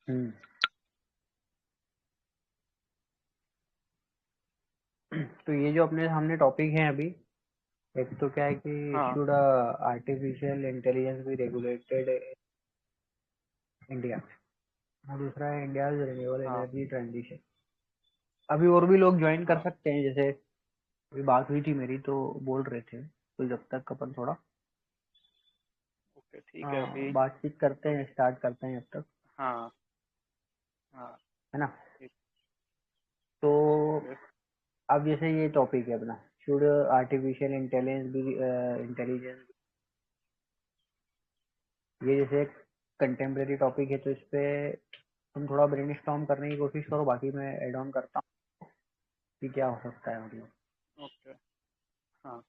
हम्म। तो ये जो अपने सामने टॉपिक है अभी, एक तो क्या है कि हाँ। Should artificial intelligence be regulated India, और दूसरा है इंडिया रिन्यूएबल हाँ। Energy transition. अभी और भी लोग ज्वाइन कर हाँ। सकते हैं, जैसे अभी बात हुई थी मेरी तो बोल रहे थे, तो जब तक अपन थोड़ा ओके, ठीक है अभी। बातचीत करते हैं, स्टार्ट करते हैं जब तक, हाँ। हाँ। है ना। ठीक। तो ओके। अब जैसे ये टॉपिक है अपना, शुड आर्टिफिशियल इंटेलिजेंस भी इंटेलिजेंस, ये जैसे एक कंटेम्प्रेरी टॉपिक है, तो इस पे तुम थोड़ा ब्रेनस्टॉर्म करने की कोशिश करो, बाकी मैं ऐड ऑन करता हूँ कि क्या हो सकता है मतलब। ओके। हाँ।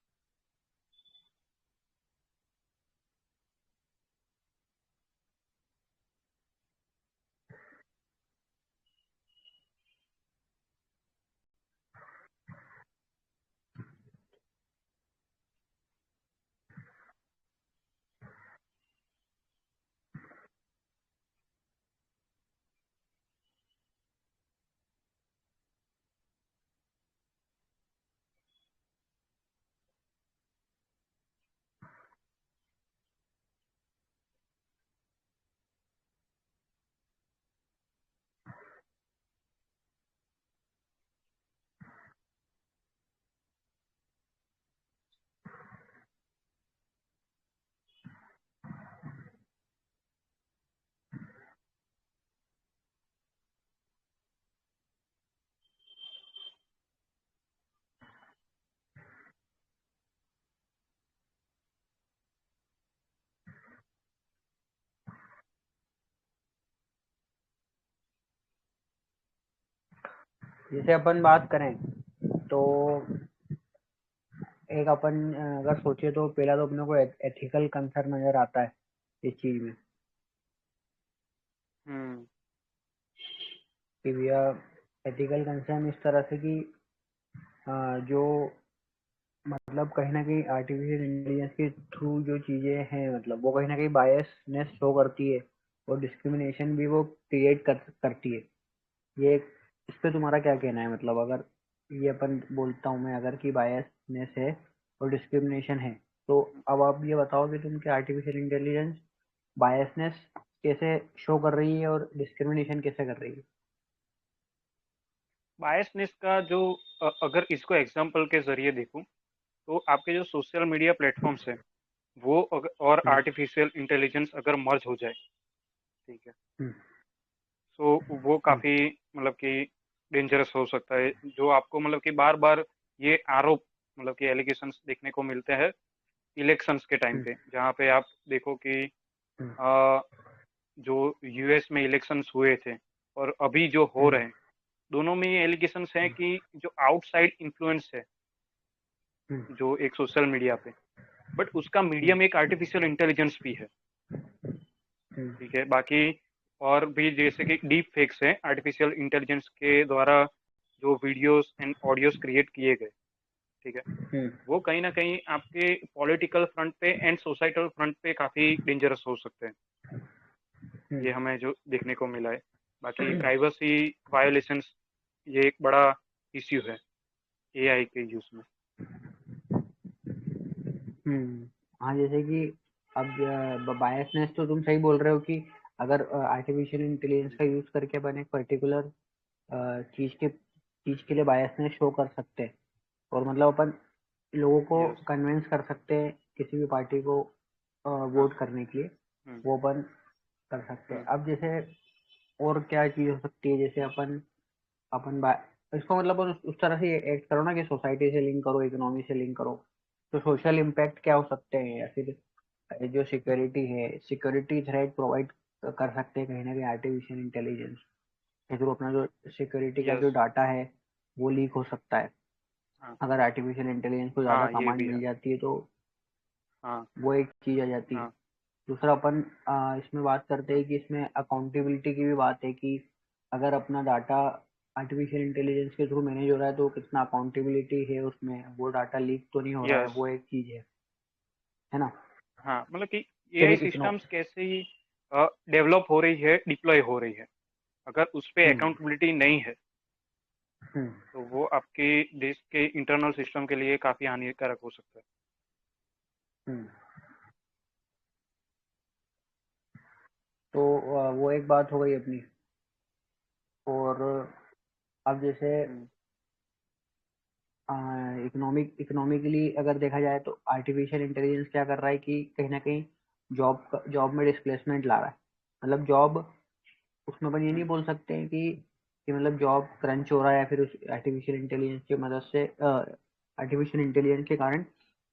जैसे अपन बात करें तो एक अपन अगर सोचे तो पहला तो अपने को एथिकल कंसर्न नजर आता है इस चीज में, हम्म। कि भैया एथिकल कंसर्न इस तरह से कि जो मतलब कहीं ना कहीं आर्टिफिशियल इंटेलिजेंस के थ्रू जो चीजें हैं, मतलब वो कहीं ना कहीं बायसनेस शो करती है, और डिस्क्रिमिनेशन भी वो क्रिएट करती है। ये इस पे तुम्हारा क्या कहना है, मतलब अगर ये अपन बोलता हूँ मैं अगर कि बायसनेस है और डिस्क्रिमिनेशन है, तो अब आप ये बताओ कि तुम क्या आर्टिफिशियल इंटेलिजेंस बायसनेस कैसे शो कर रही है और डिस्क्रिमिनेशन कैसे कर रही है। बायसनेस का जो अगर इसको एग्जांपल के जरिए देखूं, तो आपके जो सोशल मीडिया प्लेटफॉर्म्स हैं वो और हम्म। आर्टिफिशियल इंटेलिजेंस अगर मर्ज हो जाए, ठीक है, हम्म। तो वो हम्म। काफी मतलब कि डेंजरस हो सकता है। जो आपको मतलब कि बार बार ये आरोप मतलब कि एलिगेशंस देखने को मिलते हैं इलेक्शंस के टाइम हम्म। पे, जहाँ पे आप देखो कि हम्म। अ, जो यूएस में इलेक्शंस हुए थे और अभी जो हो हम्म। रहे हैं, दोनों में ये एलिगेशंस हैं कि जो आउटसाइड इन्फ्लुएंस है हम्म। जो एक सोशल मीडिया पे, बट उसका हम्म। मीडियम एक आर्टिफिशियल इंटेलिजेंस भी है। हम्म। ठीक है, बाकी और भी जैसे कि डीप फेक्स हैं आर्टिफिशियल इंटेलिजेंस के द्वारा जो वीडियोस एंड ऑडियोस क्रिएट किए गए, ठीक है, हम्म। वो कहीं ना कहीं आपके पॉलिटिकल फ्रंट पे एंड सोसाइटल फ्रंट पे काफी डेंजरस हो सकते हैं। हम्म। ये हमें जो देखने को मिला है। बाकी प्राइवेसी वायोलेशंस, ये एक बड़ा इश्यू है एआई के यूज में। हाँ, जैसे कि अब बायसनेस तो तुम सही बोल रहे हो कि अगर आर्टिफिशियल इंटेलिजेंस का यूज करके अपन एक पर्टिकुलर चीज के लिए बायसनेस शो कर सकते हैं, और मतलब अपन लोगों को यस। कन्विंस कर सकते हैं किसी भी पार्टी को हाँ। वोट करने के लिए, हम्म। वो अपन कर सकते हैं। हम्म। अब जैसे और क्या चीज हो सकती है, जैसे अपन अपन बा इसको मतलब उस तरह से एक्ट करो ना कि सोसाइटी से लिंक करो, इकोनॉमी से लिंक करो, तो सोशल इम्पैक्ट क्या हो सकते हैं, या फिर जो सिक्योरिटी है, सिक्योरिटी थ्रेट प्रोवाइड कर सकते हैं कहीं ना कहीं आर्टिफिशियल इंटेलिजेंस के थ्रू। अपना जो सिक्योरिटी का जो यस। डाटा है वो लीक हो सकता है, हाँ। अगर आर्टिफिशियल इंटेलिजेंस को ज़्यादा हाँ, ये सामान भी मिल है। जाती है तो हाँ। वो एक चीज़ आ जाती है। हाँ। दूसरा अपन इसमें बात करते हैं कि इसमें अकाउंटेबिलिटी की भी बात है, कि अगर अपना डाटा आर्टिफिशियल इंटेलिजेंस के थ्रू मैनेज हो रहा है तो कितना अकाउंटेबिलिटी है उसमें, वो डाटा लीक तो नहीं हो रहा है, यस। वो एक चीज़ है ना। हाँ, मतलब कि फिर एआई सिस्टम्स कैसे ही डेवलप हो रही है, डिप्लॉय हो रही है। अगर उस पे हम्म अकाउंटेबिलिटी नहीं है हम्म तो वो आपके देश के इंटरनल सिस्टम के लिए काफी हानिकारक हो सकता है। हम्म। तो वो एक बात हो गई अपनी। और अब जैसे हम्म, इकोनॉमिकली अगर देखा जाए तो आर्टिफिशियल इंटेलिजेंस क्या कर रहा है कि कहीं ना कहीं जॉब में डिस्प्लेसमेंट ला रहा है। मतलब जॉब, उसमें अपन ये नहीं हम्म, बोल सकते हैं कि मतलब जॉब क्रंच हो रहा है या फिर उस आर्टिफिशियल इंटेलिजेंस की मदद से आर्टिफिशियल इंटेलिजेंस के कारण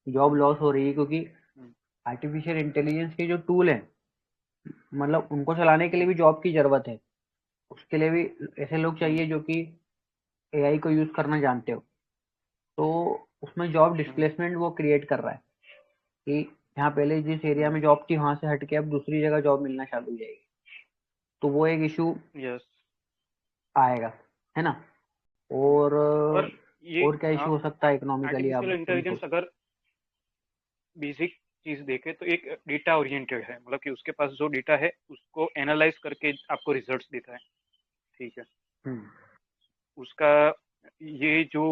जॉब लॉस हो रही है, क्योंकि हम्म, आर्टिफिशियल इंटेलिजेंस के जो टूल हैं, मतलब उनको चलाने के लिए हम्म, भी जॉब की जरूरत है। उसके लिए भी ऐसे लोग हम्म, चाहिए जो कि एआई को यूज करना जानते हो। तो उसमें जॉब हम्म, डिस्प्लेसमेंट वो क्रिएट कर रहा है कि यहाँ पहले जिस एरिया हम्म, में जॉब थी वहां से हटके अब दूसरी जगह जॉब मिलना चालू हो जाएगी। तो वो एक इशू यस। आएगा, है ना। और और ये और क्या इशू हो सकता है इकोनॉमिकली, आर्टिफिशियल आप उनको। इंटेलिजेंस अगर बेसिक चीज देखे तो एक डेटा ओरिएंटेड है, मतलब कि उसके पास जो डेटा है उसको एनालाइज करके आपको रिजल्ट्स देता है। ठीक है। हम्म उसका ये जो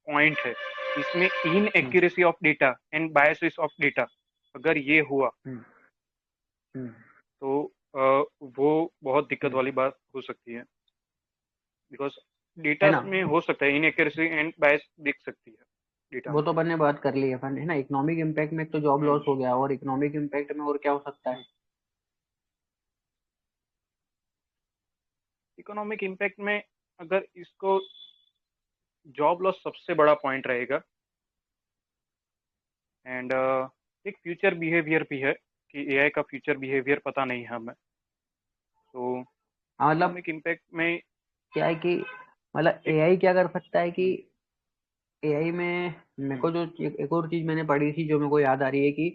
पॉइंट है, इसमें इन hmm accuracy of data and biases of data अगर ये हुआ हम्म हम्म तो वो बहुत दिक्कत हम्म, वाली बात हो सकती है। बिकॉज है डेटा ना। में हो सकता है इन एक्यूरेसी एंड बायस दिख सकती है डेटा वो में। तो अपन ने बात कर ली है अपन, है ना। इकोनॉमिक इम्पैक्ट में एक तो जॉब हम्म, लॉस हो गया, और इकोनॉमिक इम्पैक्ट में और क्या हो सकता है। इकोनॉमिक इम्पैक्ट में अगर इसको जॉब लॉस सबसे बड़ा पॉइंट रहेगा। एंड एक फ्यूचर बिहेवियर भी है कि एआई का फ्यूचर बिहेवियर पता नहीं है हमें। तो हाँ, मतलब इकोनॉमिक इम्पैक्ट में क्या है कि मतलब एक एआई क्या कर सकता है कि हम्म, एआई में मेरे हम्म, को जो एक और चीज मैंने पढ़ी थी जो मेरे को याद आ रही है कि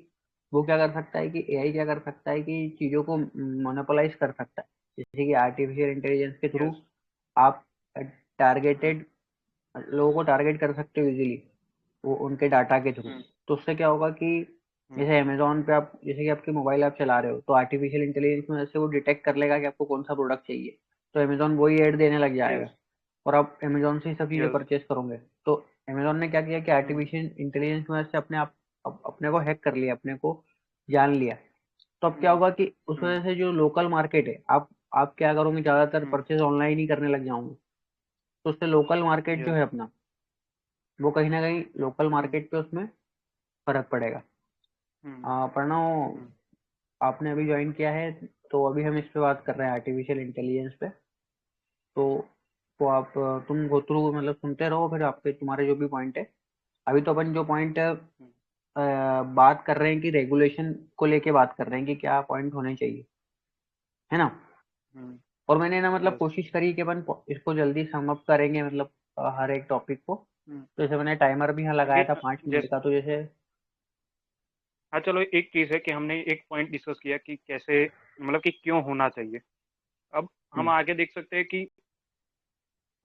वो क्या कर सकता है कि एआई क्या कर सकता है कि चीजों को मोनोपोलाइज कर सकता है। जैसे कि आर्टिफिशियल इंटेलिजेंस के थ्रू यस। आप हम्म, टारगेटेड लोगों को टारगेट कर सकते हो इजीली, वो उनके डाटा के थ्रू। हम्म, तो उससे क्या होगा कि हम्म, जैसे अमेजोन पे आप, जैसे कि आपके मोबाइल ऐप चला रहे हो, तो आर्टिफिशियल इंटेलिजेंस में से वो डिटेक्ट कर लेगा कि आपको कौन सा प्रोडक्ट चाहिए। तो अमेजोन वही ऐड देने लग जाएगा यस, और आप अमेजोन से ही सब चीजें यस। परचेज करोगे। तो अमेजोन ने क्या किया कि हम्म, आर्टिफिशियल इंटेलिजेंस की वजह से अपने आप अपने को हैक कर लिया, अपने को जान लिया। तो अब क्या हम्म, होगा कि उस हम्म, वजह से जो लोकल मार्केट है, आप क्या करोगे, ज्यादातर हम्म, परचेज ऑनलाइन ही करने लग जाओगे। तो उससे लोकल मार्केट जो यस। है अपना, वो कहीं ना कहीं लोकल हम्म, मार्केट पे उसमें फर्क पड़ेगा। हम्म, प्रणव, हम्म, आपने अभी ज्वाइन किया है, तो अभी हम इस पे बात कर रहे हैं आर्टिफिशियल इंटेलिजेंस पे। तो आप तुम गो थ्रू मतलब सुनते रहो, फिर आपके तुम्हारे जो भी पॉइंट है। अभी तो अपन जो पॉइंट हम्म, बात कर रहे हैं कि रेगुलेशन को लेके बात कर रहे हैं कि क्या पॉइंट होने चाहिए, है ना। हम्म, और मैंने ना मतलब यस। कोशिश करी कि अपन इसको जल्दी सम अप करेंगे, मतलब हर एक टॉपिक को। हम्म, तो जैसे मैंने टाइमर भी यहाँ लगाया अगेन था 5 मिनट जैसे का, तो जैसे हाँ, चलो एक चीज है कि हमने एक पॉइंट डिस्कस किया कि कैसे, मतलब कि क्यों होना चाहिए। अब हम हम्म आगे देख सकते हैं कि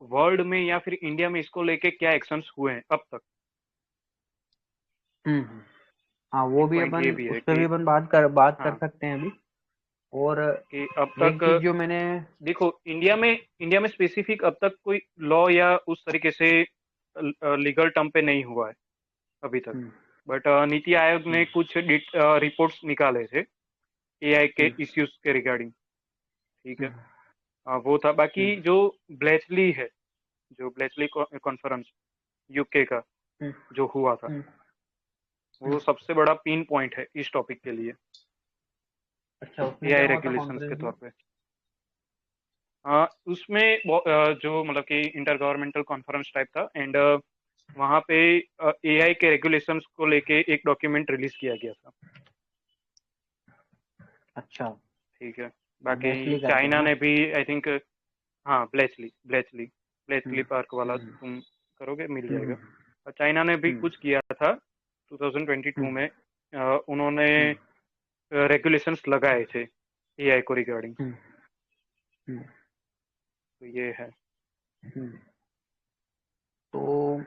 वर्ल्ड में या फिर इंडिया में इसको लेके क्या एक्शंस हुए हैं अब तक। हम्म। हाँ, वो एक भी पॉइंट ये अपन भी है उस पर भी कि अपन बात कर हाँ, सकते हैं अभी। और कि अब एक तक चीज जो मैंने देखो इंडिया में स्पेसिफिक अब तक कोई लॉ या उस तरीके से लीगल टर्म पे नहीं हुआ है अभी तक। हम्म बट नीति आयोग हम्म ने कुछ रिपोर्ट्स निकाले थे एआई के हम्म इश्यूज के रिगार्डिंग। ठीक है। हम्म वो था। हम्म बाकी जो ब्लेचली है, जो ब्लेचली कॉन्फ्रेंस यूके का हम्म जो हुआ था, हम्म वो हम्म। सबसे बड़ा पिन पॉइंट है इस टॉपिक के लिए, अच्छा, उसमें क्या एआई हुआ था रेगुलेशंस के कॉन्फ्रेंस में। तौर पे। उसमें जो मतलब कि इंटर गवर्नमेंटल कॉन्फ्रेंस टाइप था। एंड वहाँ पे एआई के रेगुलेशंस को लेके एक डॉक्यूमेंट रिलीज किया गया था। अच्छा, ठीक है। बाकी लेस्ली करके है चाइना ना। ने भी आई थिंक, हाँ, ब्लेचली ब्लेचली हम्म ब्लेचली पार्क वाला हम्म तुम करोगे मिल हम्म जाएगा। हम्म और चाइना ने भी हम्म कुछ किया था 2022 हम्म में। उन्होंने हम्म रेगुलेशंस लगाए थे एआई को रिगार्डिंग। हम्म हम्म तो ये है। हम्म। तो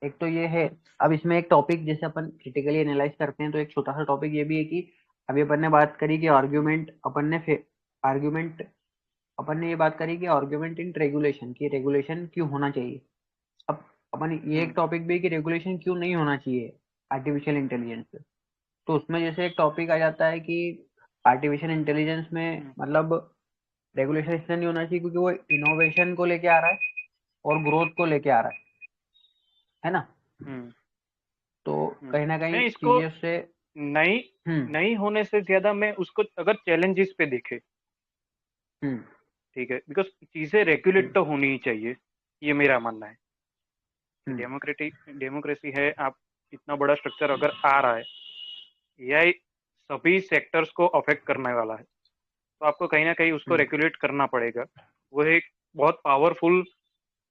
एक तो ये है। अब इसमें एक टॉपिक जैसे अपन क्रिटिकली एनालाइज करते हैं, तो एक छोटा सा टॉपिक ये भी है कि अभी अपन ने बात करी कि हम्म, आर्ग्यूमेंट अपन ने ये बात करी कि आर्ग्यूमेंट इन रेगुलेशन, की रेगुलेशन क्यों होना चाहिए। अब अपन ये एक टॉपिक भी है कि रेगुलेशन क्यों नहीं होना चाहिए आर्टिफिशियल इंटेलिजेंस पे। तो उसमें जैसे एक टॉपिक आ जाता है कि आर्टिफिशियल इंटेलिजेंस में मतलब रेगुलेशन इसलिए नहीं होना चाहिए क्योंकि वो इनोवेशन को लेके आ रहा है और ग्रोथ को लेके आ रहा है ना। तो कहीं ना मैं कहीं इसको चीजें उससे नई हम्म नई होने से ज्यादा मैं उसको अगर चैलेंजेस पे देखे, हम्म ठीक है, बिकॉज चीजें रेगुलेट हम्म तो होनी ही चाहिए, ये मेरा मानना है कि हम्म डेमोक्रेसी है। आप इतना बड़ा स्ट्रक्चर अगर आ रहा है, एआई सभी सेक्टर्स को अफेक्ट करने वाला है, तो आपको कहीं ना कहीं उसको हम्म रेगुलेट करना पड़ेगा। वो एक बहुत पावरफुल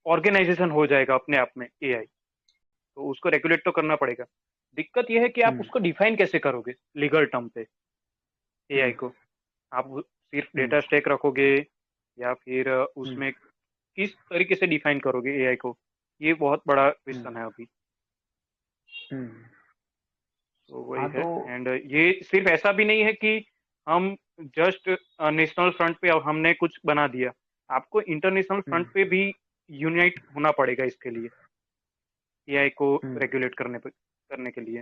ऑर्गेनाइजेशन हो जाएगा अपने आप में एआई, तो उसको रेगुलेट तो करना पड़ेगा। दिक्कत यह है कि आप हम्म उसको डिफाइन कैसे करोगे लीगल टर्म पे एआई हम्म को। आप सिर्फ हम्म डेटा स्टैक रखोगे या फिर हम्म उसमें किस तरीके से डिफाइन करोगे एआई को, ये बहुत बड़ा हम्म क्वेश्चन है अभी। हम्म। तो वही हाँ है। तो एंड ये सिर्फ ऐसा भी नहीं है कि हम जस्ट नेशनल फ्रंट पे अब हमने कुछ बना दिया, आपको इंटरनेशनल हम्म फ्रंट पे भी यूनाइट होना पड़ेगा इसके लिए, एआई को हम्म रेगुलेट करने के लिए।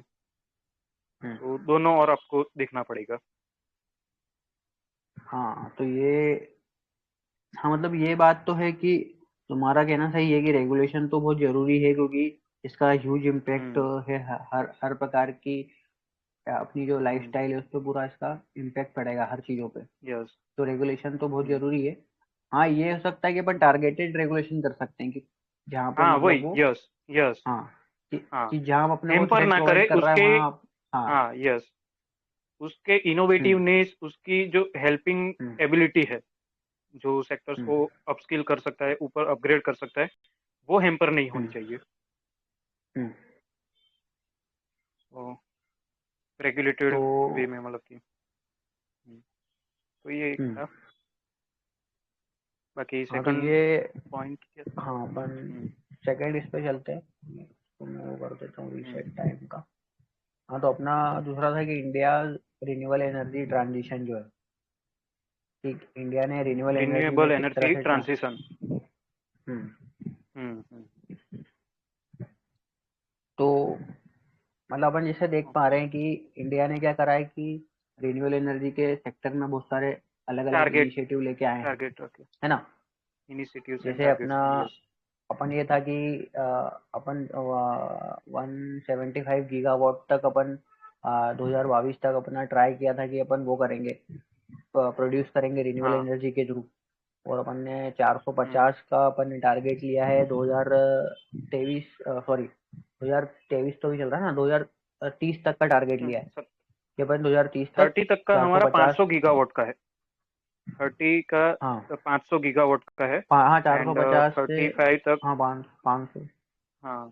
हम्म। तो दोनों और आपको देखना पड़ेगा। हाँ तो ये, हाँ मतलब ये बात तो है कि तुम्हारा कहना सही है कि रेगुलेशन तो बहुत जरूरी है क्योंकि इसका ह्यूज इम्पैक्ट हम्म है हर हर प्रकार की अपनी जो हम्म। लाइफस्टाइल है उस पर पूरा इसका इम्पैक्ट पड़ेगा हर चीजों पे। यस। तो रेगुलेशन तो बहुत हम्म। जरूरी है। हाँ ये हो सकता है कि अपन टारगेटेड रेगुलेशन कर सकते हैं कि जहाँ पे हाँ मतलब वही, वो, यस यस। हाँ हाँ, कि जहाँ अपने को हेम्पर थ्रेड ना प्रोवाइड करे कर रहा है उसके। वहाँ हाँ। हाँ यस, उसके हम्म इनोवेटिवनेस, उसकी जो हेल्पिंग हम्म एबिलिटी है, जो सेक्टर्स हम्म को अपस्किल कर सकता है, ऊपर अपग्रेड कर सकता है, वो हेम्पर नहीं होनी हम्म चाहिए। हम्म। तो रेगुलेटेड तो वे में, मतलब कि तो ये एक हम्म। था। बाकी हाँ तो सेकंड ये, पॉइंट क्या था? हाँ अपन हम्म, सेकेंड इस पे चलते हैं। तो मैं वो कर देता हूँ हम्म। रीसेट टाइम का। हाँ तो अपना दूसरा था कि इंडिया रिन्यूएबल एनर्जी ट्रांजिशन जो है, कि इंडिया ने रिन्यूएबल एनर्जी में रिन्यूएबल किस तरह एनर्जी से ट्रांजिशन। हम्म। हम्म। तो मतलब अपन जैसे देख पा ओके। रहे हैं कि इंडिया ने क्या करा है कि रिन्यूएबल एनर्जी के सेक्टर में बहुत सारे अलग अलग टारगेट, इनिशिएटिव लेके आए हैं, टारगेट रखे, है ना। इनिशिएटिव्स एंड जैसे अपना, टारगेट्स, यस। अपन ये था कि अपन 175 गीगावाट तक अपन 2022 तक अपना ट्राई किया था कि अपन वो करेंगे, प्रोड्यूस करेंगे रिन्यूएबल हाँ। एनर्जी के थ्रू। और अपन ने हम्म 450 का अपन ने टारगेट लिया है 2023, सॉरी 2023 तो भी चल रहा है ना, 2030 तक का टारगेट लिया है कि अपन 2030 तक 30 तक का हमारा 450। 500 गीगावाट का है। 30 हाँ का 500 गीगावाट का है। हाँ चार सौ एंड पचास से 35 तक, हाँ 500। हाँ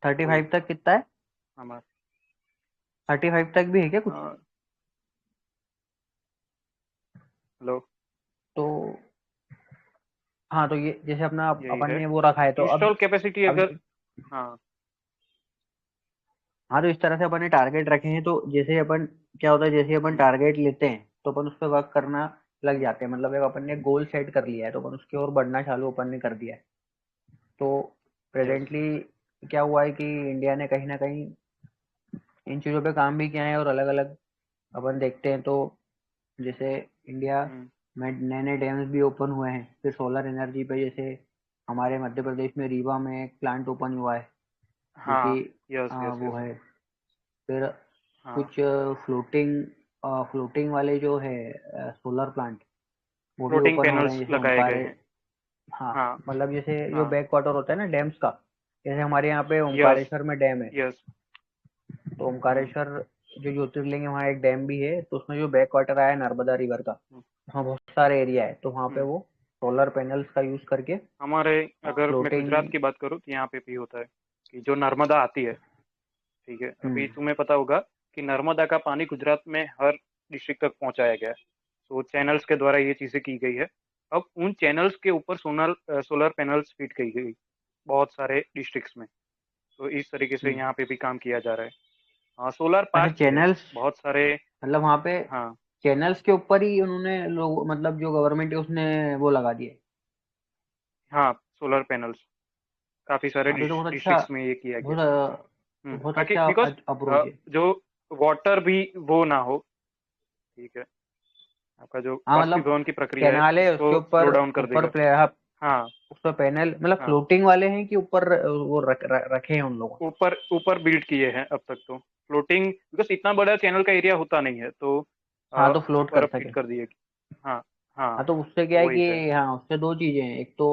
35 वही तक कितना है, हमारा। 35 तक भी है क्या कुछ। हेलो, तो हाँ तो ये जैसे अपना यही अपन है ने वो रखा है तो अब इंस्टॉल कैपेसिटी अब अगर। हाँ। हाँ तो इस तरह से अपन ने टारगेट रखे हैं। तो जैसे अपन, क्या होता है जैसे अपन हम्म टारगेट लेते हैं तो अपन उस पर वर्क करना लग हम्म जाते हैं। मतलब एक अपन ने गोल सेट कर लिया है तो अपन उसकी ओर बढ़ना चालू अपन ने कर दिया है। तो यस। प्रेजेंटली क्या हुआ है कि इंडिया ने कहीं ना कहीं इन चीज़ों पे काम भी किया है और अलग अलग अपन देखते हैं तो जैसे इंडिया हम्म। में नए नए डैम्स भी ओपन हुए हैं। फिर सोलर एनर्जी पे जैसे हमारे मध्य प्रदेश में रीवा में एक प्लांट ओपन हुआ है जो कि हाँ यस यस वो यस। है। फिर हाँ, कुछ फ्लोटिंग फ्लोटिंग वाले जो है सोलर प्लांट वो भी फ्लोटिंग ओपन हो रहे हैं पैनल्स जैसे लगाए गए ओमकारे। हैं। हाँ हाँ मतलब जैसे जो हाँ। बैक वाटर होता है ना डैम्स का, जैसे हमारे यहाँ पे यस ओमकारेश्वर में डैम है। यस। तो हम्म ओमकारेश्वर जो ज्योतिर्लिंग है वहाँ एक डैम भी है तो उसमें जो बैक वाटर आया है नर्मदा रिवर का, हम्म वहाँ बहुत सारे एरिया है तो वहाँ पे हम्म। वो सोलर पैनल्स का यूज करके हमारे, अगर मैं गुजरात फ्लोटिंग। की बात करूँ तो यहाँ पे भी होता है कि जो नर्मदा आती है, ठीक है, हम्म अभी तुम्हें पता होगा कि नर्मदा का पानी गुजरात में हर डिस्ट्रिक्ट तक पहुंचाया गया है। तो चैनल्स के द्वारा ये चीज़ें की गई है। अब उन चैनल्स के ऊपर सोलर पैनल्स फिट की गई बहुत सारे डिस्ट्रिक्ट्स में। तो इस तरीके से हम्म। यहाँ पे भी काम किया जा रहा है। हाँ, सोलर अच्छा पार्क भी है चैनल्स, बहुत सारे। मतलब वहाँ पे हाँ चैनल्स के ऊपर ही उन्होंने लोग मतलब जो गवर्नमेंट है उसने वो लगा दिए। हाँ, सोलर पैनल्स काफी सारे हाँ तो बहुत अच्छा, डिस्ट्रिक्ट्स में ये किया गया। बहुत ताकि अच्छा बिकॉज अप्रोच है। जो वाटर भी वो ना हो, ठीक है, आपका जो हाँ मतलब बाष्पीभवन की प्रक्रिया है कैनाल है उसको उसके स्लो ऊपर, डाउन कर ऊपर देगा। प्ले हाँ, हाँ उस पर पैनल मतलब हाँ, फ्लोटिंग वाले हैं कि ऊपर वो रखे हैं उन लोगों ने। ऊपर ऊपर बिल्ड किए हैं अब तक तो फ्लोटिंग, बिकॉज इतना बड़ा चैनल का एरिया होता नहीं है, तो हाँ तो फ्लोट ऊपर कर अब फिट सके। कर दिए। हाँ हाँ, हाँ तो उससे तो क्या है वही है। कि हाँ उससे दो चीजें हैं, एक तो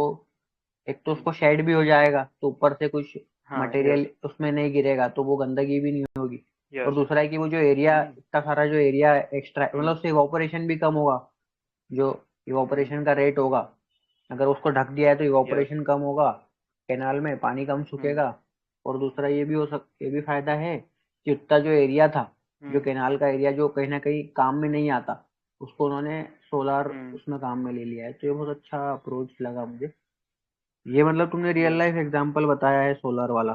हम्म, उसको शेड भी हो जाएगा तो ऊपर से कुछ हाँ, मटेरियल यस उसमें नहीं गिरेगा तो वो गंदगी भी नहीं होगी। और यस। दूसरा है कि वो जो एरिया हम्म इतना सारा जो एरिया एक्स्ट्रा हम्म मतलब उससे इवापोरेशन भी कम होगा। जो हम्म, इवापोरेशन का रेट होगा, अगर उसको ढक दिया है तो यस। इवापोरेशन कम होगा, कैनाल में पानी कम हम्म सूखेगा। और दूसरा ये भी फायदा है कि उतना जो एरिया था, जो हम्म कैनाल का एरिया जो कहीं ना कहीं काम में नहीं आता, उसको उन्होंने सोलार हम्म, उसमें काम में ले लिया है। तो ये बहुत अच्छा अप्रोच लगा मुझे। ये मतलब तुमने रियल यस। लाइफ एग्जांपल बताया है सोलर वाला।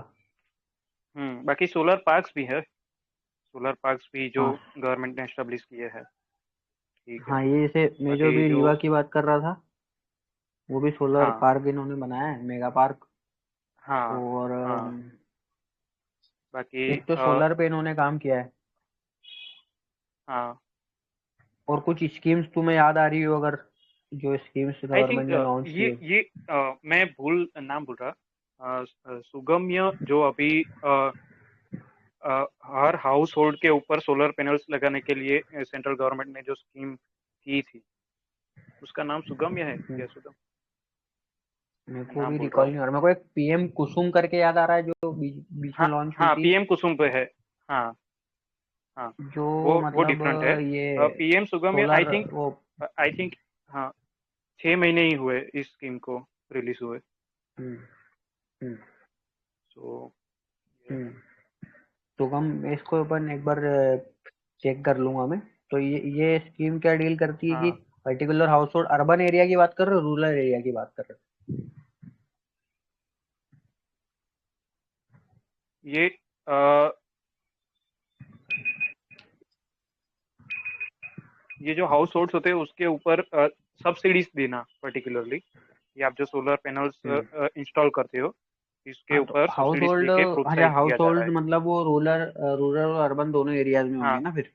बाकी सोलर पार्क्स भी है, सोलर पार्क्स भी जो हाँ गवर्नमेंट ने एस्टेब्लिश किए हैं, ठीक है। हाँ, ये जैसे मैं जो बाकी भी जो, रीवा की बात कर रहा था, वो भी सोलर हाँ पार्क इन्होंने बनाया है, मेगा पार्क। हाँ और हाँ, बाकी एक तो सोलर पे इन्होंने काम किया है। हाँ, और कुछ स्कीम्स तुम्हें याद आ रही हो अगर, जो स्कीम्स आई थिंक गवर्नमेंट ने लॉन्च की हो। ये मैं भूल नाम भूल रहा, सुगम्य जो अभी हर हाउस होल्ड के ऊपर सोलर पैनल्स लगाने के लिए सेंट्रल गवर्नमेंट ने जो स्कीम की थी, उसका नाम सुगम्य है हम्म, क्या, सुगम, मेरे मैं को नाम भी भूल रहा रिकॉल हूँ। नहीं हो रहा। मेरे को एक पीएम कुसुम करके याद आ रहा है जो बीच में हाँ लॉन्च हुई हाँ, थी। पीएम कुसुम पे है। हाँ हाँ, जो वो मतलब डिफरेंट है। ये पीएम सुगम्य आई सोलर थिंक, वो। आई थिंक, हाँ, 6 महीने ही हुए इस स्कीम को रिलीज हुए। हम्म हम्म सो ये है। हम्म। तो हम इसको अपन एक बार चेक कर लूंगा मैं। तो ये स्कीम क्या डील करती है कि हाँ, particular house hold urban area की बात कर रहे हो, रूरल एरिया की बात कर रहे ये अ, ये जो हाउस होल्ड्स होते हैं उसके ऊपर सब्सिडीज देना पर्टिकुलरली, ये आप जो सोलर पैनल्स हो? इंस्टॉल करते हो इसके हाँ तो ऊपर हाउस सब्सिडीज होल्ड, देके अच्छा प्रोत्साहित हाउस किया जा रहा होल्ड है। मतलब वो रूरल रूरल और अर्बन दोनों एरियाज में होंगे हाँ ना फिर।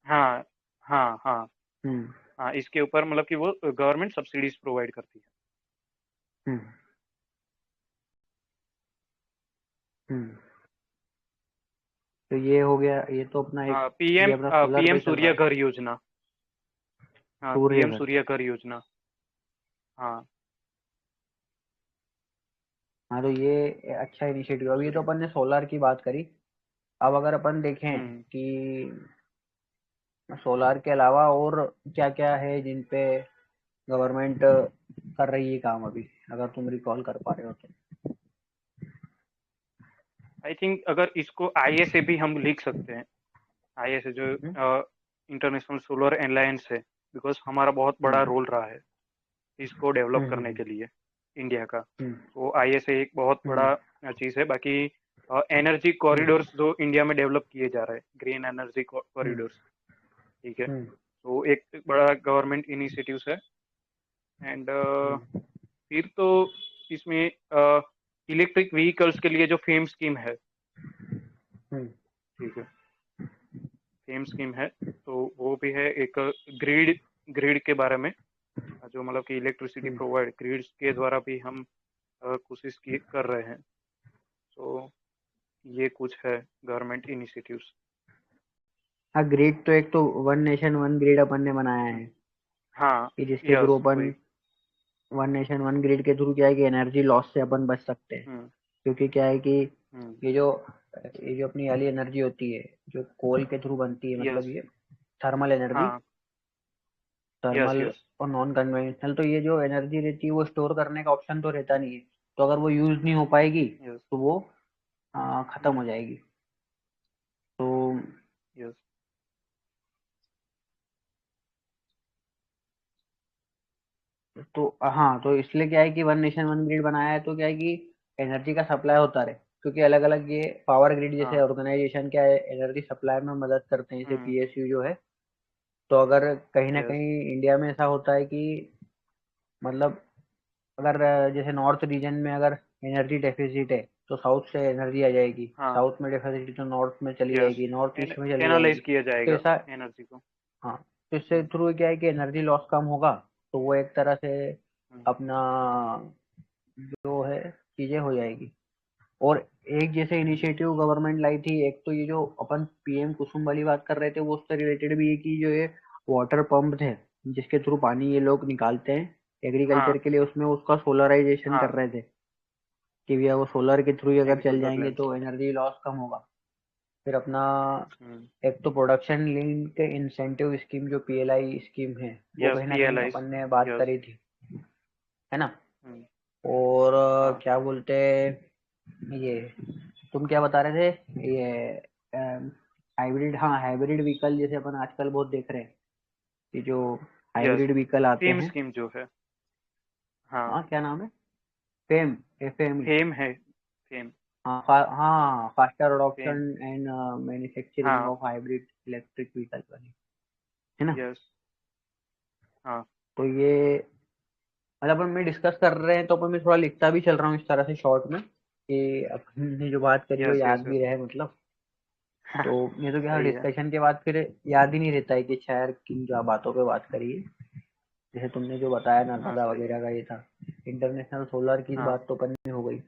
हाँ हाँ हाँ हम्म हाँ, इसके ऊपर मतलब कि वो गवर्नमेंट सब्सिडीज प्रोवाइड करती हम्म हम्म। तो ये हो गया, ये तो अपना एक, है। ये पीएम अपना सोलर पीएम पे चल रहा सूर्य है। घर योजना। हाँ, सूर्य पीएम घर। सूर्य घर योजना। हाँ, हाँ तो ये अच्छा इनिशिएटिव। अभी तो सूर्य। अपन ने सोलर की बात करी। अब अगर अपन देखें हम्म कि सोलार के अलावा और क्या क्या है जिन पे गवर्नमेंट कर रही है काम अभी, अगर तुम रिकॉल कर पा रहे हो तो। आई थिंक अगर इसको आईएसए भी हम लिख सकते हैं, आईएसए जो हम्म इंटरनेशनल सोलर अलायंस है, बिकॉज हमारा बहुत बड़ा हम्म रोल रहा है इसको डेवलप करने हम्म के लिए इंडिया का। हम्म तो आईएसए एक बहुत हम्म बड़ा चीज़ है। बाकी एनर्जी हम्म कॉरिडोर्स जो इंडिया में डेवलप किए जा रहे हैं, ग्रीन एनर्जी हम्म कॉरिडोर्स, ठीक है, हम्म तो एक बड़ा गवर्नमेंट इनिशिएटिव्स है। एंड हम्म फिर तो इसमें इलेक्ट्रिक व्हीकल्स के लिए जो फेम स्कीम है, हम्म ठीक है, फेम स्कीम है, तो वो भी है एक ग्रिड, ग्रिड के बारे में, जो मतलब कि इलेक्ट्रिसिटी हम्म। प्रोवाइड ग्रिड्स के द्वारा भी हम कोशिश की कर रहे हैं। तो ये कुछ है गवर्नमेंट इनिशिएटिव्स। हाँ ग्रिड तो, एक तो वन नेशन वन ग्रिड अपन ने बनाया है हाँ, कि जिसके थ्रू यस अपन वही। वन नेशन वन ग्रिड के थ्रू क्या है कि एनर्जी लॉस से अपन बच सकते हैं। हम्म क्योंकि क्या है कि हम्म, ये जो ये जो अपनी वाली एनर्जी होती है जो कोल के थ्रू बनती है, मतलब यस, ये थर्मल एनर्जी, हाँ, यस थर्मल यस। और नॉन कन्वेंशनल, तो ये जो एनर्जी रहती है वो स्टोर करने का ऑप्शन तो रहता नहीं है। तो अगर वो यूज नहीं हो पाएगी यस। तो वो खत्म हो हम्म, जाएगी। तो यस। तो हाँ तो इसलिए क्या है कि वन नेशन वन ग्रिड बनाया है, तो क्या है कि एनर्जी का सप्लाई होता रहे। क्योंकि अलग अलग ये पावर ग्रिड जैसे हाँ। ऑर्गेनाइजेशन क्या है, एनर्जी सप्लाई में मदद करते हैं, जैसे हम्म पीएसयू जो है, तो अगर कहीं ना यस। कहीं इंडिया में ऐसा होता है कि मतलब अगर जैसे नॉर्थ रीजन में अगर एनर्जी डेफिसिट है तो साउथ से एनर्जी आ जाएगी, हाँ। साउथ में डेफिसिट तो नॉर्थ में चली यस। जाएगी, नॉर्थ ईस्ट में चली चैनलाइज जाएगी। किया तो जाएगा ऐसा, एनर्जी को। हाँ, तो इससे हम्म। थ्रू क्या है कि एनर्जी लॉस कम होगा, तो वो एक तरह से हम्म। अपना जो है चीजें हो जाएगी। और एक जैसे हम्म। इनिशिएटिव गवर्नमेंट लाई थी, एक तो ये जो अपन पीएम कुसुम वाली बात कर रहे थे वो उससे रिलेटेड भी है कि जो ये वाटर पंप थे जिसके थ्रू पानी ये लोग निकालते हैं एग्रीकल्चर हाँ। के लिए, उसमें उसका सोलराइजेशन कर हाँ। रहे थे कि भैया वो सोलर के थ्रू ही अगर एक चल सोलर जाएंगे लैंप। तो एनर्जी लॉस कम होगा। फिर अपना हम्म। एक तो प्रोडक्शन लिंक इंसेंटिव स्कीम जो पीएलआई स्कीम है वो यस, कहीं ना कहीं पीएलआई। अपन ने बात यस। करी थी, है ना। हम्म। और हाँ। क्या बोलते ये तुम क्या बता रहे थे, ये हाइब्रिड, हाँ हाइब्रिड व्हीकल जैसे अपन आजकल बहुत देख रहे हैं कि जो यस, हाइब्रिड व्हीकल आते फेम हैं। स्कीम जो है। हाँ। हाँ क्या नाम है, फेम, एफएम। फेम है। फेम। हाँ हाँ, faster fame. Adoption and manufacturing हाँ। ऑफ हाइब्रिड इलेक्ट्रिक व्हीकल वाली, है ना। यस। हाँ। तो ये मतलब अपन में डिस्कस कर रहे हैं तो अपन में थोड़ा लिखता भी चल रहा हूँ इस तरह से शॉर्ट में कि अपन ने जो बात करी वो यस, याद यस, भी यस। रहे मतलब। तो ये तो क्या सही है। डिस्कशन के बाद फिर याद ही नहीं रहता है कि शायद किन क्या बातों पे बात करी है। जैसे तुमने जो बताया हाँ, नर्मदा सही है। वगैरह का ये था, इंटरनेशनल सोलर की हाँ। बात तो अपन में हो गई।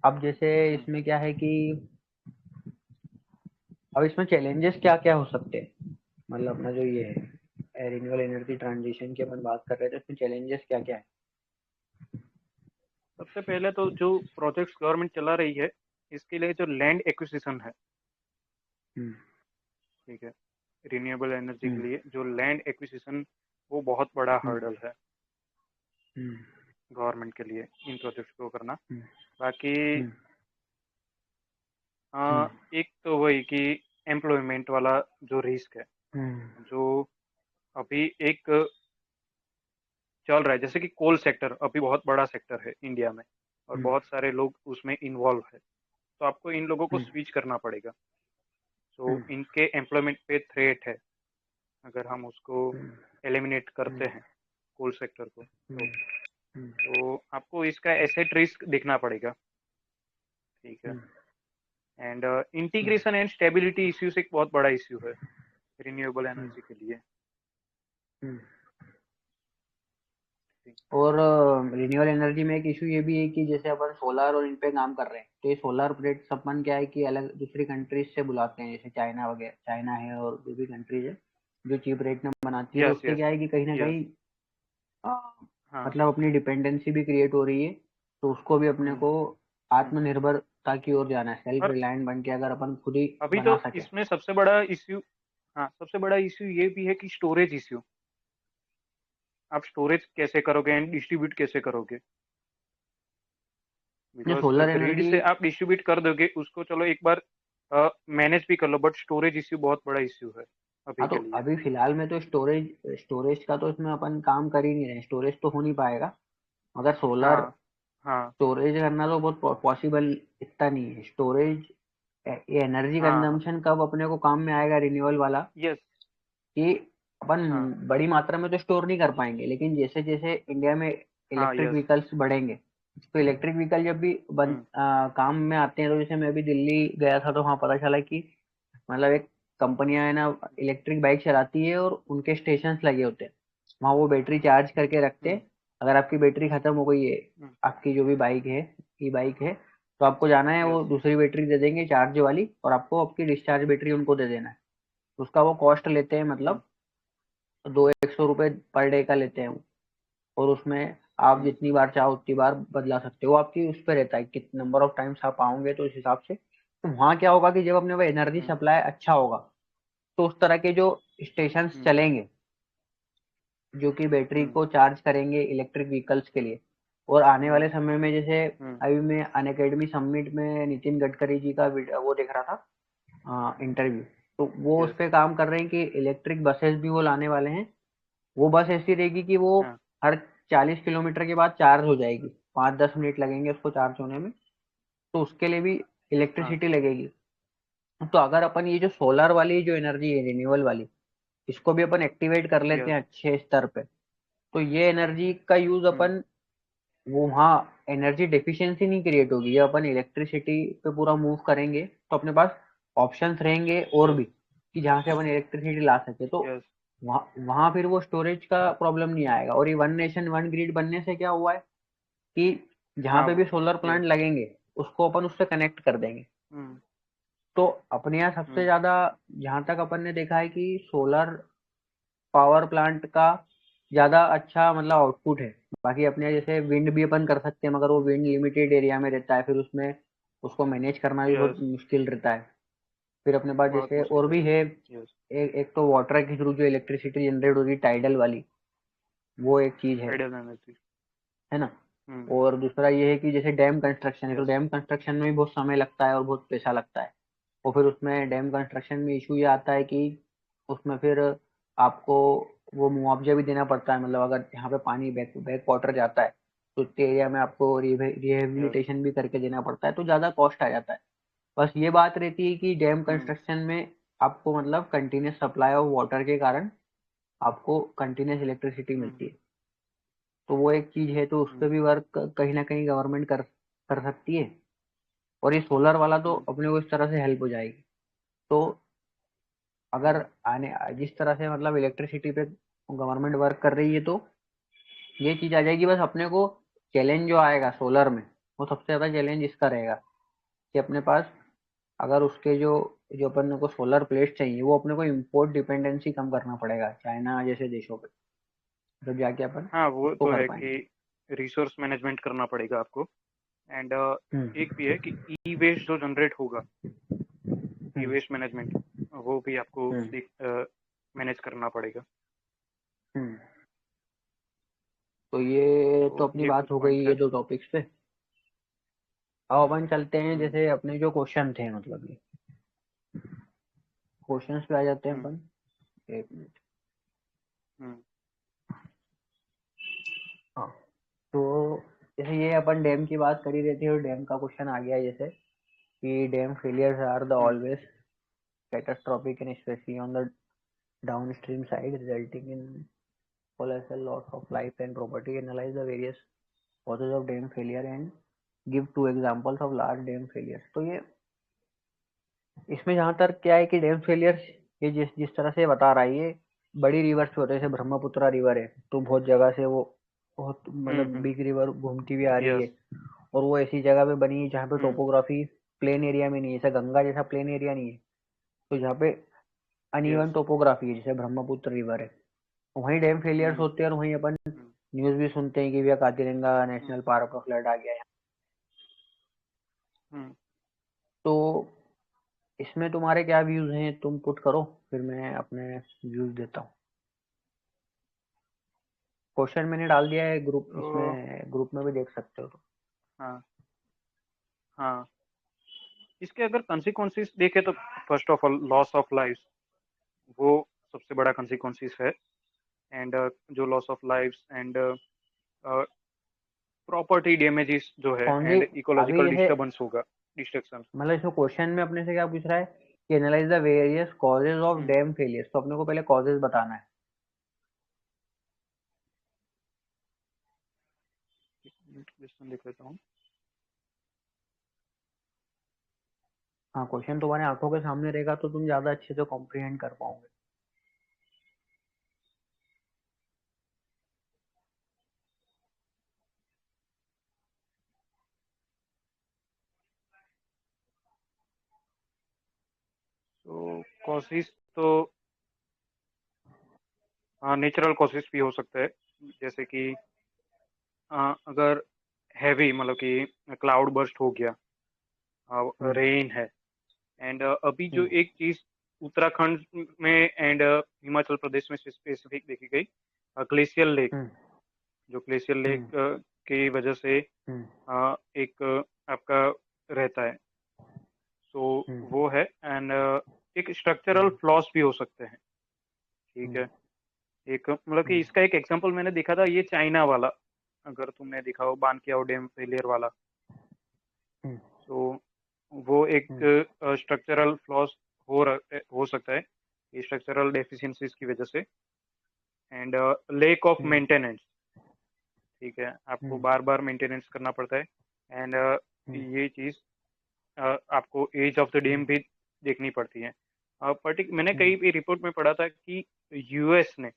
अब जैसे हम्म। इसमें क्या है कि अब इसमें चैलेंजेस क्या क्या हो सकते हैं, मतलब अपना जो ये है रिन्यूएबल एनर्जी ट्रांजिशन की अपन बात कर रहे थे, इसमें चैलेंजेस क्या क्या है। सबसे पहले तो जो प्रोजेक्ट्स गवर्नमेंट चला रही है, इसके लिए जो लैंड एक्विजिशन है, हम्म ठीक है, रिन्यूएबल एनर्जी के हम्म लिए जो लैंड एक्विजिशन, वो बहुत बड़ा हम्म हर्डल है हम्म गवर्नमेंट के लिए इन प्रोजेक्ट्स को करना। हम्म बाकी हम्म हाँ, एक तो वही कि एम्प्लॉयमेंट वाला जो रिस्क है, हम्म जो अभी एक चल रहा है, जैसे कि कोल सेक्टर अभी बहुत बड़ा सेक्टर है इंडिया में, और हम्म बहुत सारे लोग उसमें इन्वॉल्व है। तो आपको इन लोगों को हम्म स्विच करना पड़ेगा। तो हम्म इनके एम्प्लॉयमेंट पे थ्रेट है अगर हम उसको हम्म एलिमिनेट करते हम्म हैं, कोल सेक्टर को। हम्म हम्म तो आपको इसका एसेट रिस्क देखना पड़ेगा, ठीक है। Hmm and integration and stability issues एक बहुत बड़ा इश्यू है रिन्यूएबल हम्म एनर्जी के लिए। हम्म। ठीक। और रिन्यूएबल एनर्जी में एक इशू ये भी है कि जैसे अपन सोलर और इन पे काम कर रहे हैं तो ये सोलर प्लेट्स अपन क्या है कि अलग दूसरी कंट्रीज से बुलाते हैं, जैसे चाइना वगैरह, चाइना है और जो भी कंट्रीज है जो चीप रेट में बनाती है, तो यस, उससे यस, क्या है कि कहीं ना यस। कहीं अ, हाँ। मतलब अपनी डिपेंडेंसी भी क्रिएट हो रही है। तो उसको भी अपने हम्म। को हम्म। आत्मनिर्भरता की ओर जाना है, सेल्फ और रिलायंट बन के अगर अपन खुद ही अभी तो बना सके। इसमें सबसे बड़ा इश्यू, हाँ, सबसे बड़ा इश्यू ये भी है कि स्टोरेज इश्यू। आप स्टोरेज कैसे करोगे एंड डिस्ट्रीब्यूट कैसे करोगे? ये बिकॉज सोलर ग्रिड एनर्जी, से आप डिस्ट्रीब्यूट कर दोगे उसको, चलो एक बार मैनेज भी कर लो, बट स्टोरेज इश्यू बहुत बड़ा इश्यू है अभी हाँ तो के लिए। अभी फिलहाल में तो स्टोरेज स्टोरेज का तो इसमें अपन काम कर ही नहीं रहे, स्टोरेज तो हो नहीं पाएगा। मगर सोलर हाँ। हाँ। स्टोरेज करना तो बहुत पॉसिबल इतना नहीं है स्टोरेज। ये एनर्जी हाँ। कंजम्पशन कब अपने को काम में आएगा रिन्यूअल वाला, यस। कि अपन हाँ। बड़ी मात्रा में तो स्टोर नहीं कर पाएंगे, लेकिन जैसे जैसे इंडिया में हाँ। Electric yes. व्हीकल्स बढ़ेंगे तो इलेक्ट्रिक व्हीकल जब भी हम्म। काम में आते हैं, तो जैसे मैं अभी दिल्ली गया था तो वहाँ पता चला कि मतलब एक कंपनियां है ना इलेक्ट्रिक बाइक चलाती है और उनके स्टेशन लगे होते हैं, वहाँ वो बैटरी चार्ज करके रखते हम्म। हैं। अगर आपकी बैटरी खत्म हो गई है, हम्म। आपकी जो भी बाइक है, ई बाइक है, तो आपको जाना है वो यस। दूसरी बैटरी दे देंगे चार्ज वाली, और आपको आपकी डिस्चार्ज बैटरी उनको दे देना है। उसका वो कॉस्ट लेते हैं, हम्म। मतलब 200-100 रुपये पर डे का लेते हैं वो। और उसमें आप हम्म। जितनी बार चाहो उतनी बार बदला सकते हो, आपकी उस पर रहता है कितने नंबर ऑफ टाइम्स आप आओगे तो उस हिसाब से। तो वहाँ क्या होगा कि जब अपने वो एनर्जी हम्म। सप्लाई अच्छा होगा तो उस तरह के जो स्टेशन हम्म। चलेंगे जो कि बैटरी हम्म। को चार्ज करेंगे इलेक्ट्रिक व्हीकल्स के लिए। और आने हम्म। वाले समय में जैसे हम्म। अभी मैं अनअकैडमी समिट में नितिन गडकरी जी का वो देख रहा था इंटरव्यू, तो वो उस यस। पर काम कर रहे हैं कि इलेक्ट्रिक बसेस भी वो लाने वाले हैं। वो बस ऐसी रहेगी कि वो हाँ। हर 40 किलोमीटर के बाद चार्ज हो जाएगी, 5-10 मिनट लगेंगे उसको चार्ज होने में, तो उसके लिए भी हाँ। इलेक्ट्रिसिटी लगेगी। तो अगर अपन ये जो सोलर वाली जो एनर्जी है रिन्यूअल वाली, इसको भी अपन एक्टिवेट कर लेते यस। हैं अच्छे स्तर पे, तो ये एनर्जी का यूज हम्म। अपन वो वहाँ एनर्जी डेफिशिएंसी नहीं क्रिएट होगी, ये अपन इलेक्ट्रिसिटी पे पूरा मूव करेंगे तो अपने पास ऑप्शंस रहेंगे और भी कि जहाँ से अपन इलेक्ट्रिसिटी ला सके, तो यस। वहाँ वहाँ फिर वो स्टोरेज का प्रॉब्लम नहीं आएगा। और ये वन नेशन वन ग्रिड बनने से क्या हुआ है कि जहाँ हाँ पे भी वो। Solar plant yes. लगेंगे उसको अपन उससे कनेक्ट कर देंगे। हम्म। तो अपने यहाँ सबसे हम्म। ज्यादा जहाँ तक अपन ने देखा है कि सोलर पावर प्लांट का ज्यादा अच्छा मतलब आउटपुट है। बाकी अपने यहाँ जैसे विंड भी अपन कर सकते हैं, मगर वो विंड लिमिटेड एरिया में रहता है, फिर उसमें उसको मैनेज करना भी बहुत यस। मुश्किल रहता है। फिर अपने पास बहुत जैसे मुश्किल और भी रहता है, है। यस। एक तो वाटर के थ्रू जो इलेक्ट्रिसिटी जनरेट होगी टाइडल वाली, वो एक चीज आइडियल एनर्जी। है ना। हम्म। और दूसरा ये है कि जैसे डैम कंस्ट्रक्शन है, तो यस। डैम कंस्ट्रक्शन में भी बहुत समय लगता है और बहुत पैसा लगता है। और फिर उसमें डैम कंस्ट्रक्शन में इशू ये आता है कि उसमें फिर आपको वो मुआवजा भी देना पड़ता है, मतलब अगर यहाँ पे पानी बैक बैक वाटर जाता है तो उतने एरिया में आपको यस। रिहेबिलिटेशन भी करके देना पड़ता है, तो ज़्यादा कॉस्ट आ जाता है। बस ये बात रहती है कि डैम हम्म। कंस्ट्रक्शन में आपको मतलब कंटिन्यूस सप्लाई ऑफ वाटर के कारण आपको कंटिन्यूस इलेक्ट्रिसिटी मिलती हम्म। है। तो वो एक चीज है, तो उस पर हम्म। भी वर्क कहीं ना कहीं गवर्नमेंट कर कर सकती है। और ये सोलर वाला तो हम्म। अपने को इस तरह से हेल्प हो जाएगी। तो अगर हम्म। आने जिस तरह से मतलब इलेक्ट्रिसिटी पे गवर्नमेंट वर्क कर रही है, तो ये चीज आ जाएगी। बस अपने को चैलेंज जो आएगा सोलर में, वो सबसे ज्यादा चैलेंज इसका रहेगा कि अपने पास अगर उसके जो जो अपन को सोलर प्लेट चाहिए, वो अपने को इम्पोर्ट डिपेंडेंसी कम करना पड़ेगा चाइना जैसे देशों पे, जब जाके अपन हाँ वो उसको तो कर है कि पाएंगे। रिसोर्स मैनेजमेंट करना पड़ेगा आपको। एंड हम्म। एक भी है कि ई वेस्ट जो जनरेट होगा, ई हम्म। वेस्ट मैनेजमेंट, वो भी आपको हम्म। मैनेज करना पड़ेगा। हम्म। तो ये तो तो अपनी ये बात कुछ हो गई पॉइंट है। ये दो टॉपिक्स पे। अब अपन चलते हैं हम्म। जैसे अपने जो क्वेश्चन थे, मतलब ये क्वेश्चंस पे आ जाते हैं हम्म। अपन। एक मिनट। हम्म। हाँ, तो जैसे ये अपन डैम की बात कर ही रहे थे और डैम का क्वेश्चन आ गया जैसे कि dam failures are the hmm. Always catastrophic and specially on the downstream side resulting in colossal loss of life and property. Analyze the various causes of dam failure and give two examples of large dam failures। तो ये इसमें जहां तक क्या है कि dam failure ये जिस जिस तरह से बता रहा है, ये बड़ी रिवर्स पे होते हैं। जैसे ब्रह्मपुत्रा रिवर है, तो बहुत जगह से वो बहुत हम्म। मतलब हम्म। बिग रिवर घूमती भी आ रही है। यस। और वो ऐसी जगह पे बनी है जहाँ पे हम्म। टोपोग्राफी प्लेन एरिया में नहीं है, जैसे गंगा जैसा प्लेन एरिया नहीं है। तो जहाँ पे अनइवन यस। टोपोग्राफी है, जैसे ब्रह्मपुत्र रिवर है, वहीं डैम फेलियर्स हम्म। होते हैं। और वहीं अपन हम्म। न्यूज भी सुनते हैं कि भैया काजीरंगा हम्म। नेशनल पार्क का फ्लड आ गया है। हम्म। तो इसमें तुम्हारे क्या व्यूज हैं, तुम पुट करो, फिर मैं अपने व्यूज देता हूँ। क्वेश्चन मैंने डाल दिया है ग्रुप, तो इसमें ग्रुप में भी देख सकते हो तुम। हाँ। हाँ, इसके अगर कंसिक्वेंसेस देखे तो first of all loss of life, वो सबसे बड़ा कंसिक्वेंसेस है। एंड जो loss of lifes and property damages जो है कौन सी एंड अभी इकोलॉजिकल जैसे डिस्टर्बेंस होगा, डिस्ट्रक्शन। मतलब इसमें क्वेश्चन में अपने से क्या पूछ रहा है कि analyse the various causes of hmm. Dam failures, तो अपने को पहले कॉजेज बताना है। क्वेश्चन देख लेता हूँ। हाँ, क्वेश्चन तुम्हारे आंखों के सामने रहेगा तो तुम ज्यादा अच्छे से कॉम्प्रिहेंड कर पाओगे। तो कॉसेस तो नेचुरल कॉसेस भी हो सकते हैं, जैसे कि अगर हैवी मतलब कि क्लाउड बर्स्ट हो गया, हम्म। रेन है। एंड अभी जो हम्म। एक चीज उत्तराखंड में एंड हिमाचल प्रदेश में स्पेसिफिक देखी गई, ग्लेशियल लेक, हम्म। जो ग्लेशियल लेक हम्म। की वजह से हम्म। एक आपका रहता है। तो हम्म। वो है। एंड एक स्ट्रक्चरल हम्म। फ्लॉस भी हो सकते हैं। ठीक हम्म। है। एक मतलब कि हम्म। इसका एक एग्जांपल मैंने देखा था, ये चाइना वाला, अगर तुमने देखा हो बानकियाओ डैम फेलियर वाला। हम्म। तो वो एक हम्म। स्ट्रक्चरल फ्लॉस हो सकता है। ये इंफ्रास्ट्रक्चरल डेफिशिएंसीज की वजह से and lake of hmm maintenance. ठीक है, आपको हम्म बार बार मेंटेनेंस करना पड़ता है एंड हम्म ये चीज़ आपको एज ऑफ द डैम हम्म भी देखनी पड़ती है। मैंने हम्म कहीं भी रिपोर्ट में पढ़ा था कि यूएस ने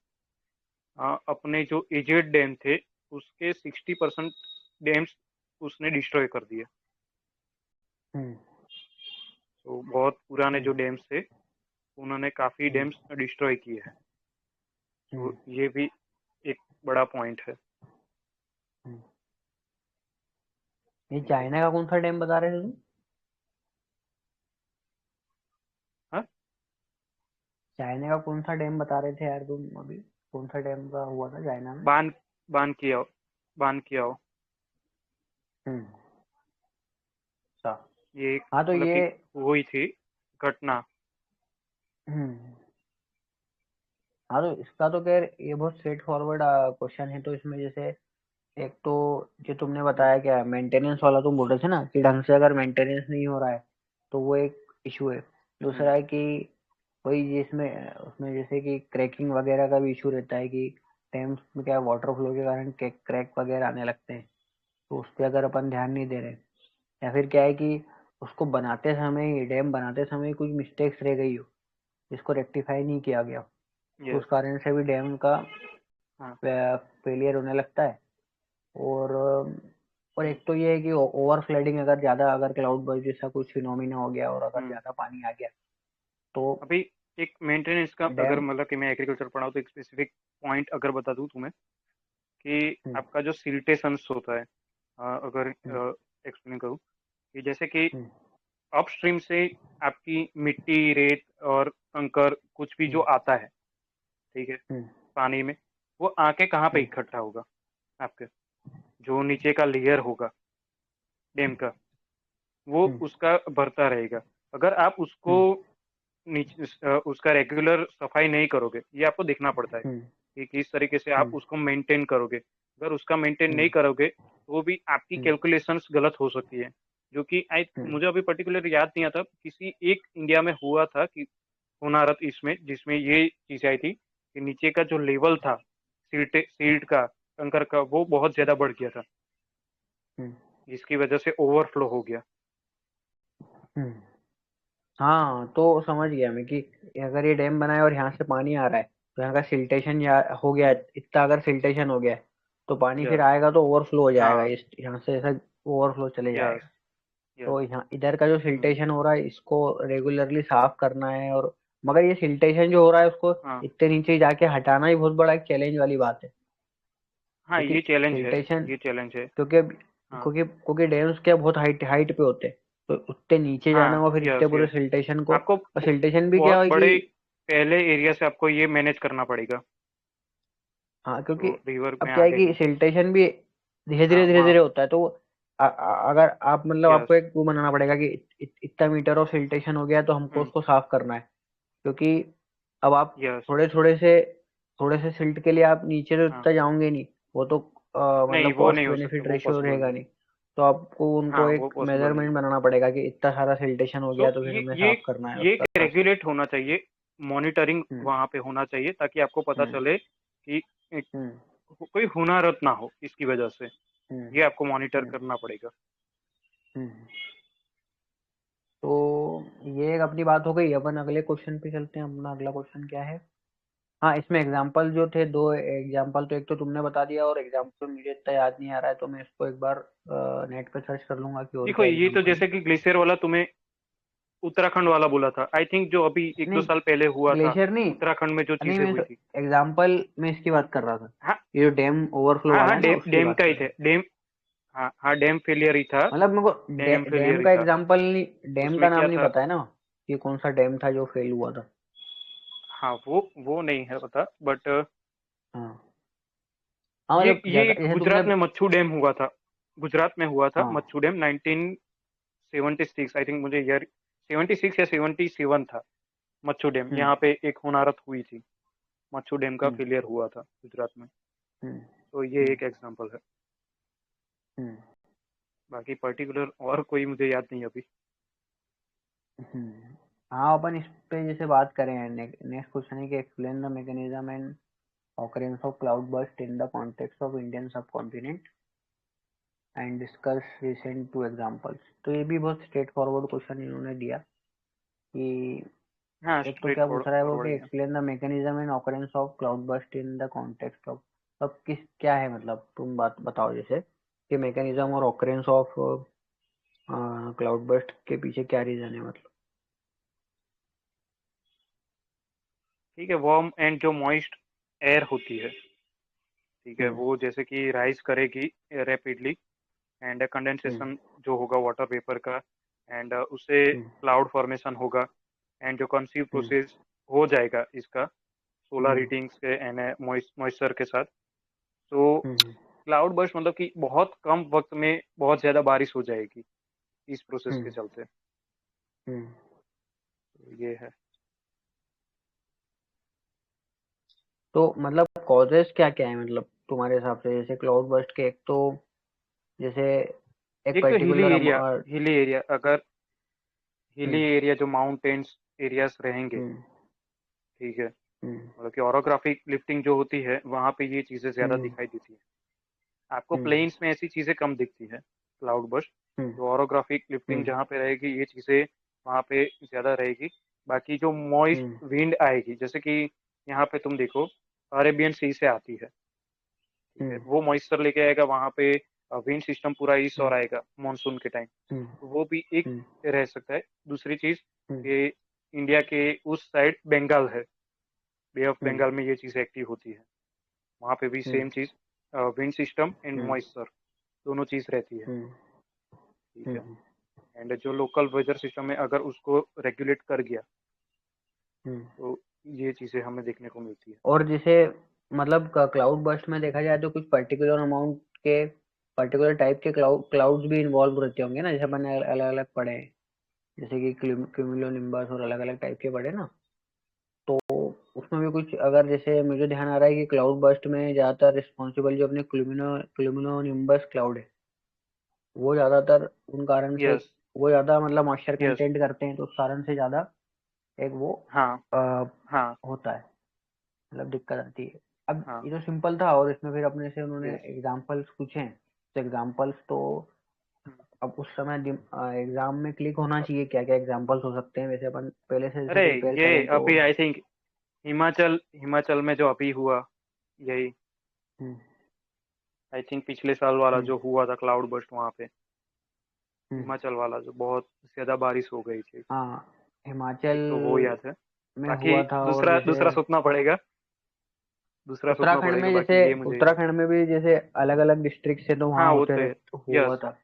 अपने जो एजेड डैम थे उसके 60% डैम्स उसने डिस्ट्रॉय कर दिए। हम्म तो बहुत पुराने हम्म जो डैम्स थे उन्होंने काफ़ी हम्म डैम्स डिस्ट्रॉय किए हैं। तो हम्म ये भी एक बड़ा पॉइंट है। हम्म। ये ठीक है। चाइना का कौन सा डैम बता रहे थे तुम? हाँ, चाइना का कौन सा डैम बता रहे थे यार तुम अभी? कौन सा डैम का हुआ था चाइना में? बान बान किया हो, बान किया हो। हम्म। अच्छा। ये एक हाँ तो मतलब ये कि हुई थी घटना। हम्म। हाँ तो इसका तो खैर ये बहुत स्ट्रेट फॉरवर्ड क्वेश्चन है। तो इसमें जैसे एक तो जो तुमने हम्म, बताया क्या मेंटेनेंस वाला तुम बोल रहे थे ना कि ढंग से अगर मेंटेनेंस नहीं हो रहा है तो वो एक इशू है। दूसरा हम्म, है कि वही जिसमें उसमें जैसे कि क्रैकिंग वगैरह का भी इशू रहता है कि डैम्स में क्या वाटर फ्लो के कारण क्रैक वगैरह आने लगते हैं। तो उस पर अगर अपन ध्यान नहीं दे रहे या फिर क्या है कि उसको बनाते समय डैम बनाते समय कुछ मिस्टेक्स रह गई हो जिसको रेक्टिफाई नहीं किया गया तो उस यस। कारण से भी डैम का हाँ। फेलियर होने लगता है। और हम्म, एक तो ये है कि ओवर फ्लडिंग अगर ज्यादा अगर क्लाउड बर्स्ट जैसा कुछ फिनोमिना हो गया और अगर हम्म। ज्यादा पानी आ गया तो अभी एक मेंटेनेंस का अगर डैम मतलब कि मैं एग्रीकल्चर पढ़ा हूँ तो एक स्पेसिफिक पॉइंट अगर बता दूँ तुम्हें कि हम्म आपका जो सिल्टेशंस होता है, अगर हम्म एक्सप्लेन करूँ कि जैसे कि हम्म अपस्ट्रीम से आपकी मिट्टी, रेत और कंकर कुछ भी जो हम्म आता है, ठीक है, हम्म पानी में, वो आके कहाँ पे हम्म इकट्ठा होगा? आपके जो नीचे का लेयर होगा डैम का, वो हम्म उसका भरता रहेगा। अगर आप उसको हम्म नीचे उसका रेगुलर सफाई नहीं करोगे, ये आपको देखना पड़ता है हम्म कि किस तरीके से आप हम्म उसको मेंटेन करोगे। अगर उसका मेंटेन नहीं हम्म करोगे तो भी आपकी हम्म कैलकुलेशंस गलत हो सकती है। जो कि आई हम्म मुझे अभी पर्टिकुलर याद नहीं आता, किसी एक इंडिया में हुआ था कि होनारत इसमें जिसमें ये चीज़ आई थी कि नीचे का जो लेवल था सील्ट का, कंकर का, वो बहुत ज़्यादा बढ़ गया था, हम्म जिसकी वजह से ओवरफ्लो हो गया। हम्म। हाँ तो समझ गया मैं कि अगर ये डैम बना है और यहाँ से पानी आ रहा है तो यहाँ का सिल्टेशन हो गया है, इतना अगर सिल्टेशन हो गया है तो पानी फिर यस। आएगा तो ओवरफ्लो हो जाएगा हाँ। इस यहाँ से ऐसा ओवरफ्लो चले यस। जाएगा। यस। तो यहाँ इधर का जो सिल्टेशन हो रहा है इसको रेगुलरली साफ करना है। और मगर ये सिल्टेशन जो हो रहा है उसको हाँ। इतने नीचे जाके हटाना ही बहुत बड़ा एक चैलेंज वाली बात है। हाँ, क्योंकि ये चैलेंज है। सिल्टेशन ये चैलेंज है। क्योंकि हाँ। क्योंकि डैम्स क्या बहुत हाइट हाइट पे होते हैं तो उतने नीचे जाना हाँ। हुआ फिर इतने यस। पूरे यस। सिल्टेशन को आपको और सिल्टेशन भी क्या बहुत है कि बड़े पहले एरिया से आपको ये मैनेज करना पड़ेगा, हाँ क्योंकि जो रिवर अब में क्या है आगे कि है। सिल्टेशन भी हाँ, धीरे वहाँ। धीरे होता है तो अगर आप मतलब आपको यस। एक वो बनाना पड़ेगा कि इतना मीटर ऑफ सिल्टेशन हो गया तो हमको हम्म। उसको साफ करना है। क्योंकि अब आप यस। थोड़े से सिल्ट के लिए आप नीचे तो हाँ। इतना जाओगे नहीं। वो तो नहीं, मतलब वो नहीं कॉस्ट हो सकता, बेनिफिट वो रेशियो पॉसिबल रहेगा नहीं। नहीं। तो आपको उनको हाँ, वो एक पॉसिबल नहीं। मेजरमेंट बनाना पड़ेगा कि इतना सारा सिल्टेशन हो तो गया तो फिर हमें साफ करना है ये उसका। रेगुलेट होना चाहिए, मॉनिटरिंग हम्म वहाँ पे होना चाहिए ताकि आपको पता हम्म चले कि हम्म कोई हुनरत ना हो इसकी वजह से। हम्म ये आपको मॉनिटर हम्म करना पड़ेगा। हम्म। तो ये एक अपनी बात हो गई। अपन अगले क्वेश्चन पे चलते हैं। अपना अगला क्वेश्चन क्या है? हाँ इसमें एग्जाम्पल जो थे दो एग्जाम्पल तो एक तो तुमने बता दिया और एग्जाम्पल मुझे इतना याद नहीं आ रहा है तो मैं इसको एक बार नेट पे सर्च कर लूंगा कि और देखो, क्या ये तो एग्जाम्पल है। जैसे कि ग्लेशियर वाला तुम्हें उत्तराखंड वाला बोला था, आई थिंक, जो अभी एक दो नहीं साल पहले हुआ था ग्लेशियर नहीं। उत्तराखंड में जो नहीं चीजें मैं हुई थी। एग्जाम्पल में इसकी बात कर रहा था। हाँ। ये जो डैम ओवरफ्लो हाँ। वाला हाँ, है ना डैम उसकी डैम बात का ही कर रहा थे हूँ। डैम। हाँ, हाँ, डैम फेलियर ही था। मतलब मेरे को डैम फेलियर डैम ही का था। एग्जाम्पल नहीं, डैम उसमें का नाम क्या नहीं था? पता है ना कि कौन सा डैम था जो फेल हुआ था। हाँ, वो नहीं है पता, बट हाँ हाँ ये मतलब ये ज्यादा एक जैसे तुमने गुजरात में मच्छू डैम हुआ था। गुजरात में हुआ था हाँ मच्छू डैम 1976, आई थिंक, मुझे ईयर 76 या 77 था। मच्छू डैम हम्म यहाँ पे एक होनारत हुई थी, मच्छू डैम का हम्म फेलियर हुआ था गुजरात में। हम्म तो ये हम्म एक एग्जांपल है। हम्म बाकी पर्टिकुलर और कोई मुझे याद नहीं अभी। हम्म। हाँ, अपन इस पे जैसे बात करें, नेक्स्ट क्वेश्चन है कि explain the mechanism and occurrence of cloudburst in the context of Indian subcontinent and discuss recent two examples। तो ये भी बहुत स्ट्रेट फॉरवर्ड क्वेश्चन इन्होंने दिया कि हाँ, एक तो स्ट्रेट क्या पूछ रहा है वो फॉरवर्ड कि ही है। Explain the mechanism and occurrence of cloudburst in the context of. अब किस क्या है, मतलब तुम बात बताओ जैसे कि मैकेनिज्म और ऑकरेंस ऑफ क्लाउडबर्स्ट के पीछे क्या रीजन है, मतलब। ठीक है, वार्म एंड जो मॉइस्ट एयर होती है, ठीक है, हम्म वो जैसे कि राइज करेगी रैपिडली, एंड हम्म कंडेंसेशन जो होगा वाटर वेपर का, एंड उससे हम्म क्लाउड फॉर्मेशन होगा, एंड जो कंसीव हम्म प्रोसेस हो जाएगा इसका सोलर हम्म हीटिंग्स के एंड मॉइस्चर के साथ। तो हम्म क्लाउड बर्स्ट मतलब कि बहुत कम वक्त में बहुत ज़्यादा बारिश हो जाएगी इस प्रोसेस के हम्म चलते। हम्म। तो ये है। तो मतलब कॉजेस क्या क्या है, मतलब तुम्हारे हिसाब से, जैसे क्लाउड बर्स्ट के एक तो जैसे एक एक तो पर्टिकुलर हिली एरिया, अगर हिली हम्म एरिया जो माउंटेन्स एरियाज रहेंगे, हम्म ठीक है, हम्म मतलब कि ओरोग्राफिक लिफ्टिंग जो होती है वहाँ पे ये चीज़ें ज़्यादा हम्म दिखाई देती है। आपको हम्म प्लेन्स में ऐसी चीज़ें कम दिखती है क्लाउड बर्स्ट। हम्म जो ओरोग्राफिक लिफ्टिंग हम्म जहाँ पे रहेगी ये चीज़ें वहाँ पे ज़्यादा रहेगी। बाकी जो मॉइस्ट हम्म विंड आएगी, जैसे कि यहाँ पे तुम देखो अरेबियन सी से आती है, ठीक है, हम्म वो मॉइस्चर लेके आएगा वहाँ पे। विंड सिस्टम पूरा ईस्ट हम्म और आएगा मानसून के टाइम, हम्म तो वो भी एक हम्म रह सकता है। दूसरी चीज़ हम्म ये इंडिया के उस साइड बंगाल है, बे ऑफ हम्म बंगाल में ये चीज़ एक्टिव होती है, वहाँ पे भी हम्म सेम चीज़, wind system and hmm moisture दोनों चीज़ रहती है, हम्म ठीक है। हम्म एंड जो लोकल वेदर सिस्टम है अगर उसको रेगुलेट कर गया हम्म। तो ये चीज़ें हमें देखने को मिलती है। और जैसे मतलब क्लाउड बर्स्ट में देखा जाए तो कुछ पर्टिकुलर अमाउंट के पर्टिकुलर टाइप के क्लाउड्स भी इन्वॉल्व रहते होंगे ना, जैसे अपन अलग अलग पढ़े हैं, जैसे कि क्यूमुलोनिम्बस और अलग अलग टाइप के पढ़े ना। तो उसमें भी कुछ, अगर जैसे मुझे ध्यान आ रहा है कि क्लाउड बर्स्ट में ज्यादातर रिस्पॉन्सिबल जो अपने क्लूमिनो क्लाउड है, वो ज्यादातर उन कारण से, यस, वो ज्यादा मतलब मॉइस्चर यस। कंटेंट करते हैं, तो उस कारण से ज्यादा एक वो हाँ, आ, हाँ, होता है, मतलब दिक्कत आती है। अब हाँ। ये तो सिंपल था, और इसमें फिर अपने से उन्होंने यस। एग्जांपल्स पूछे हैं। तो एग्जांपल्स तो अब उस समय एग्जाम में क्लिक होना चाहिए, क्या क्या एग्जांपल्स हो सकते हैं, वैसे अपन पहले से जैसे अरे प्रिपेयर ये करें तो। अभी आई थिंक हिमाचल हिमाचल में जो अभी हुआ, यही हम्म आई थिंक पिछले साल वाला हम्म जो हुआ था क्लाउड बर्स्ट वहाँ पे, हम्म। हिमाचल वाला जो बहुत ज्यादा बारिश हो गई थी। हाँ, हिमाचल एक तो वो याद है। में बाकी हुआ था, और दूसरा जैसे दूसरा सोचना पड़ेगा, दूसरा सोचना उत्तराखंड पड़ेगा, में, जैसे बाकी ये मुझे याद है। उत्तराखंड में भी जैसे अलग अलग डिस्ट्रिक्ट से तो वहाँ हाँ होते होते हैं। रहे हुआ यस। था,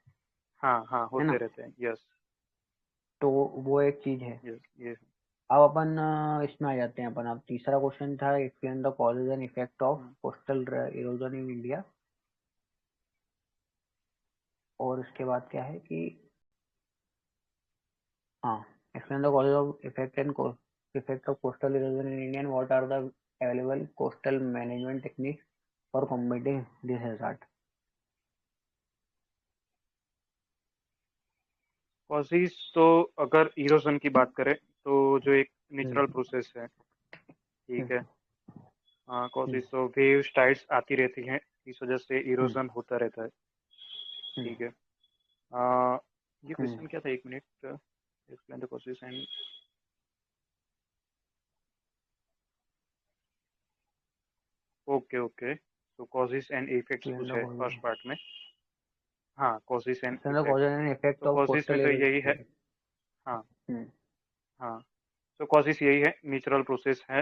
हाँ, हाँ, है होते ना। रहते हैं। यस, तो वो एक चीज है। यस, ये। अब अपन इसमें आ जाते हैं अपन। अब तीसरा क्वेश्चन था explain the causes and effect of hmm. Coastal erosion in India. और उसके बाद क्या है कि हाँ, explain the causes of effect of coastal erosion in India and what are the available coastal management techniques for combating this hazard. Causes तो अगर erosion की बात करें तो जो एक नेचुरल हम्म प्रोसेस है, ठीक है। हम्म हाँ, हम्म कॉजेज तो वेव्स टाइड्स आती रहती हैं, इस वजह से हम्म इरोजन होता रहता है, हम्म ठीक है। आ, ये हम्म क्वेश्चन क्या था, एक minute. Explain the causes and, okay, okay, तो कॉजेज एंड इफेक्ट्स एक्सप्लेन कुछ द है कॉजेज फर्स्ट पार्ट में। हाँ, causes and explain the effect. Causes and effect तो ऑफ कॉजेज में कोस्टल तो यही है। इरोजन। हाँ, हम्म हाँ, तो कॉजेज यही है, नेचुरल प्रोसेस है।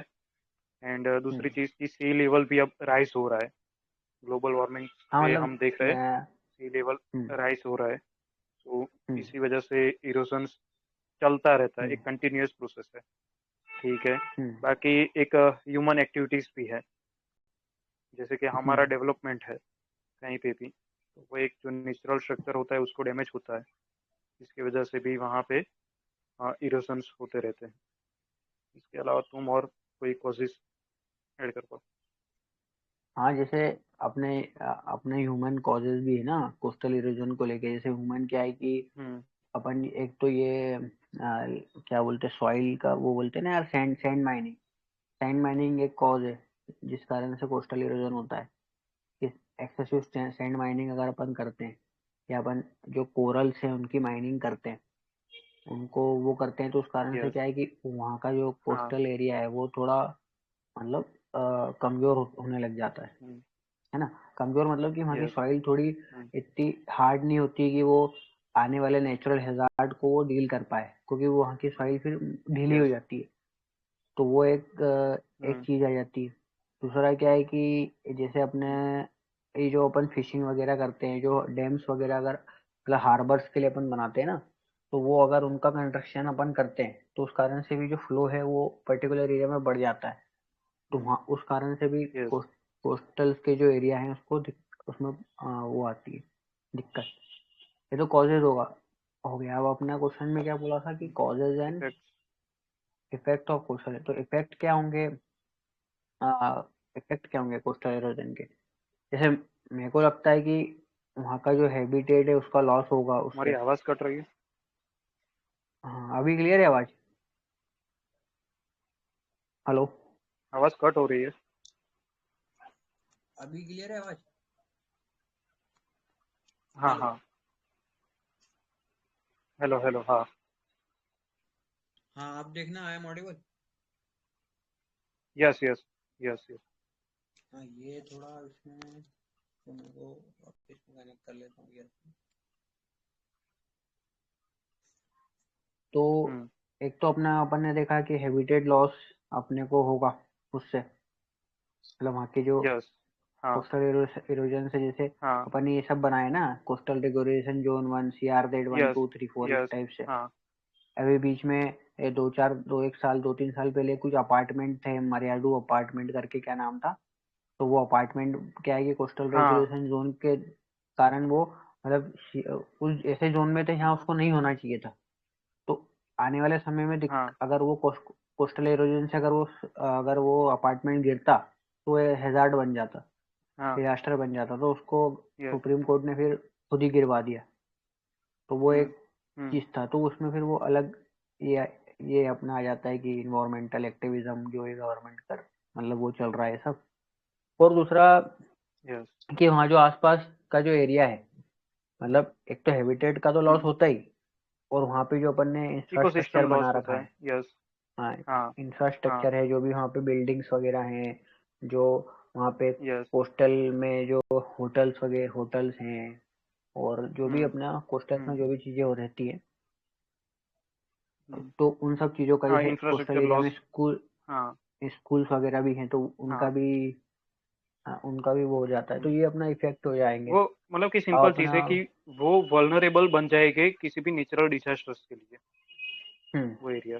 एंड दूसरी हम्म। चीज़ की सी लेवल भी अब राइज हो रहा है, ग्लोबल वार्मिंग हाँ पे मतलब हम देख रहे हैं मैं सी लेवल हम्म राइज हो रहा है। तो हम्म इसी वजह से इरोजन चलता रहता है, हम्म एक कंटिन्यूअस प्रोसेस है, ठीक है। हम्म बाकी एक ह्यूमन एक्टिविटीज़ भी है, जैसे कि हमारा हम्म डेवलपमेंट है कहीं पे भी, तो वो एक जो नेचुरल स्ट्रक्चर होता है उसको डैमेज होता है, इसकी वजह से भी वहाँ पे इरोजन्स होते रहते हैं। इसके अलावा तुम और कोई कॉजेज ऐड कर पाओ। हाँ, जैसे अपने अपने ह्यूमन कॉजेज भी है ना कोस्टल इरोजन को लेके। जैसे ह्यूमन क्या है कि हम्म। अपन एक तो ये क्या बोलते हैं सॉइल का, वो बोलते हैं ना यार, sand sand mining. Sand mining एक कॉज है जिस कारण से कोस्टल इरोजन होता है। कि एक्सेसिव सैंड माइनिंग अगर अपन करते हैं, या अपन जो कोरल्स हैं उनकी माइनिंग करते हैं, उनको वो करते हैं, तो उस कारण से यस। क्या है कि वहाँ का जो हाँ। कोस्टल एरिया है वो थोड़ा मतलब कमजोर होने लग जाता हम्म, है ना। कमजोर मतलब कि वहाँ की यस। सॉइल थोड़ी हम्म, इतनी हार्ड नहीं होती कि वो आने वाले नेचुरल हैजार्ड को वो डील कर पाए, क्योंकि वो वहाँ की सॉइल फिर ढीली हो यस। जाती है। तो वो एक हम्म, चीज आ जाती है। दूसरा क्या है कि जैसे अपने हम्म, ये जो अपन फिशिंग वगैरह करते हैं, जो डैम्स वगैरह अगर मतलब हार्बर्स के लिए अपन बनाते हैं ना, तो वो अगर उनका कंस्ट्रक्शन अपन करते हैं तो उस कारण से भी जो फ्लो है वो पर्टिकुलर एरिया में बढ़ जाता है। तो हम्म, वहाँ उस कारण से भी यस। कोस्टल के जो एरिया है उसको उसमें वो आती है दिक्कत। ये तो कॉजेज होगा, हो गया। अब अपना क्वेश्चन में क्या बोला था कि causes and effects. Effect of coastal, तो इफेक्ट क्या होंगे? इफेक्ट क्या होंगे कोस्टल इरोजन के? जैसे मेरे को लगता है कि वहाँ का जो हैबिटेट है उसका लॉस होगा हमारी उससे। आवाज कट रही है। हाँ, अभी क्लियर है आवाज? हेलो? आवाज कट हो रही है। अभी क्लियर है आवाज? हाँ, हेलो? हाँ। हेलो, हेलो, हाँ। हाँ, आप देखना I am audible. Yes, yes. Yes, yes. हाँ, ये थोड़ा इसमें तो मेरे को वापस कनेक्ट कर लेता हूँ यार। तो हम्म, एक तो अपना अपन ने देखा कि हैबिटेट लॉस अपने को होगा उससे, मतलब वहाँ की जो यस। हाँ, कोस्टल इरोजन से, जैसे हाँ। अपन ने ये सब बनाए ना, coastal regulation zone 1, CRZ one yes, two three four, इस यस। टाइप से। हाँ, अभी बीच में ये दो एक साल, 2-3 साल पहले कुछ अपार्टमेंट थे, मरियाडू अपार्टमेंट करके क्या नाम था। तो वो अपार्टमेंट क्या है कि कोस्टल हाँ, रेगुलेशन जोन के कारण वो मतलब उस ऐसे जोन में थे जहाँ उसको नहीं होना चाहिए था। तो आने वाले समय में हाँ, अगर वो कोस्टल एरोजन से अगर वो अपार्टमेंट गिरता तो ये हैजार्ड बन जाता, हाँ। डिजास्टर बन जाता। तो उसको यस। सुप्रीम कोर्ट ने फिर खुद ही गिरवा दिया। तो वो हम्म, एक हम्म, चीज था, तो उसमें फिर वो अलग ये ये अपना आ जाता है कि इन्वायरमेंटल एक्टिविज्म जो है गवर्नमेंट कर, मतलब वो चल रहा है सब। और दूसरा यस। कि वहाँ जो आसपास का जो एरिया है, मतलब एक तो हैबिटेट का तो लॉस हम्म, होता ही, और वहाँ पे जो अपन ने इंफ्रास्ट्रक्चर इकोसिस्टम बना लॉस रखा होता है। है। यस। हाँ, हाँ, हाँ। इंफ्रास्ट्रक्चर है जो भी वहाँ पे बिल्डिंग्स वगैरह हैं, जो वहाँ पे यस। कोस्टल में जो होटल्स हैं, और जो भी हम्म, अपना कोस्टल में हम्म, जो भी चीजें हो रहती है, हम्म। तो उन सब चीजों का, हाँ, जैसे कोस्टल इंफ्रास्ट्रक्चर एरिया में लॉस। हाँ, स्कूल्स वगैरह भी हैं, तो हाँ। उनका भी वो हो जाता है, तो हम्म। ये अपना इफेक्ट हो जाएंगे। वो मतलब कि अब सिंपल चीज़ अपना है कि वो वल्नरेबल बन जाएंगे किसी भी नेचुरल डिजास्टर्स के लिए, हम्म वो एरिया।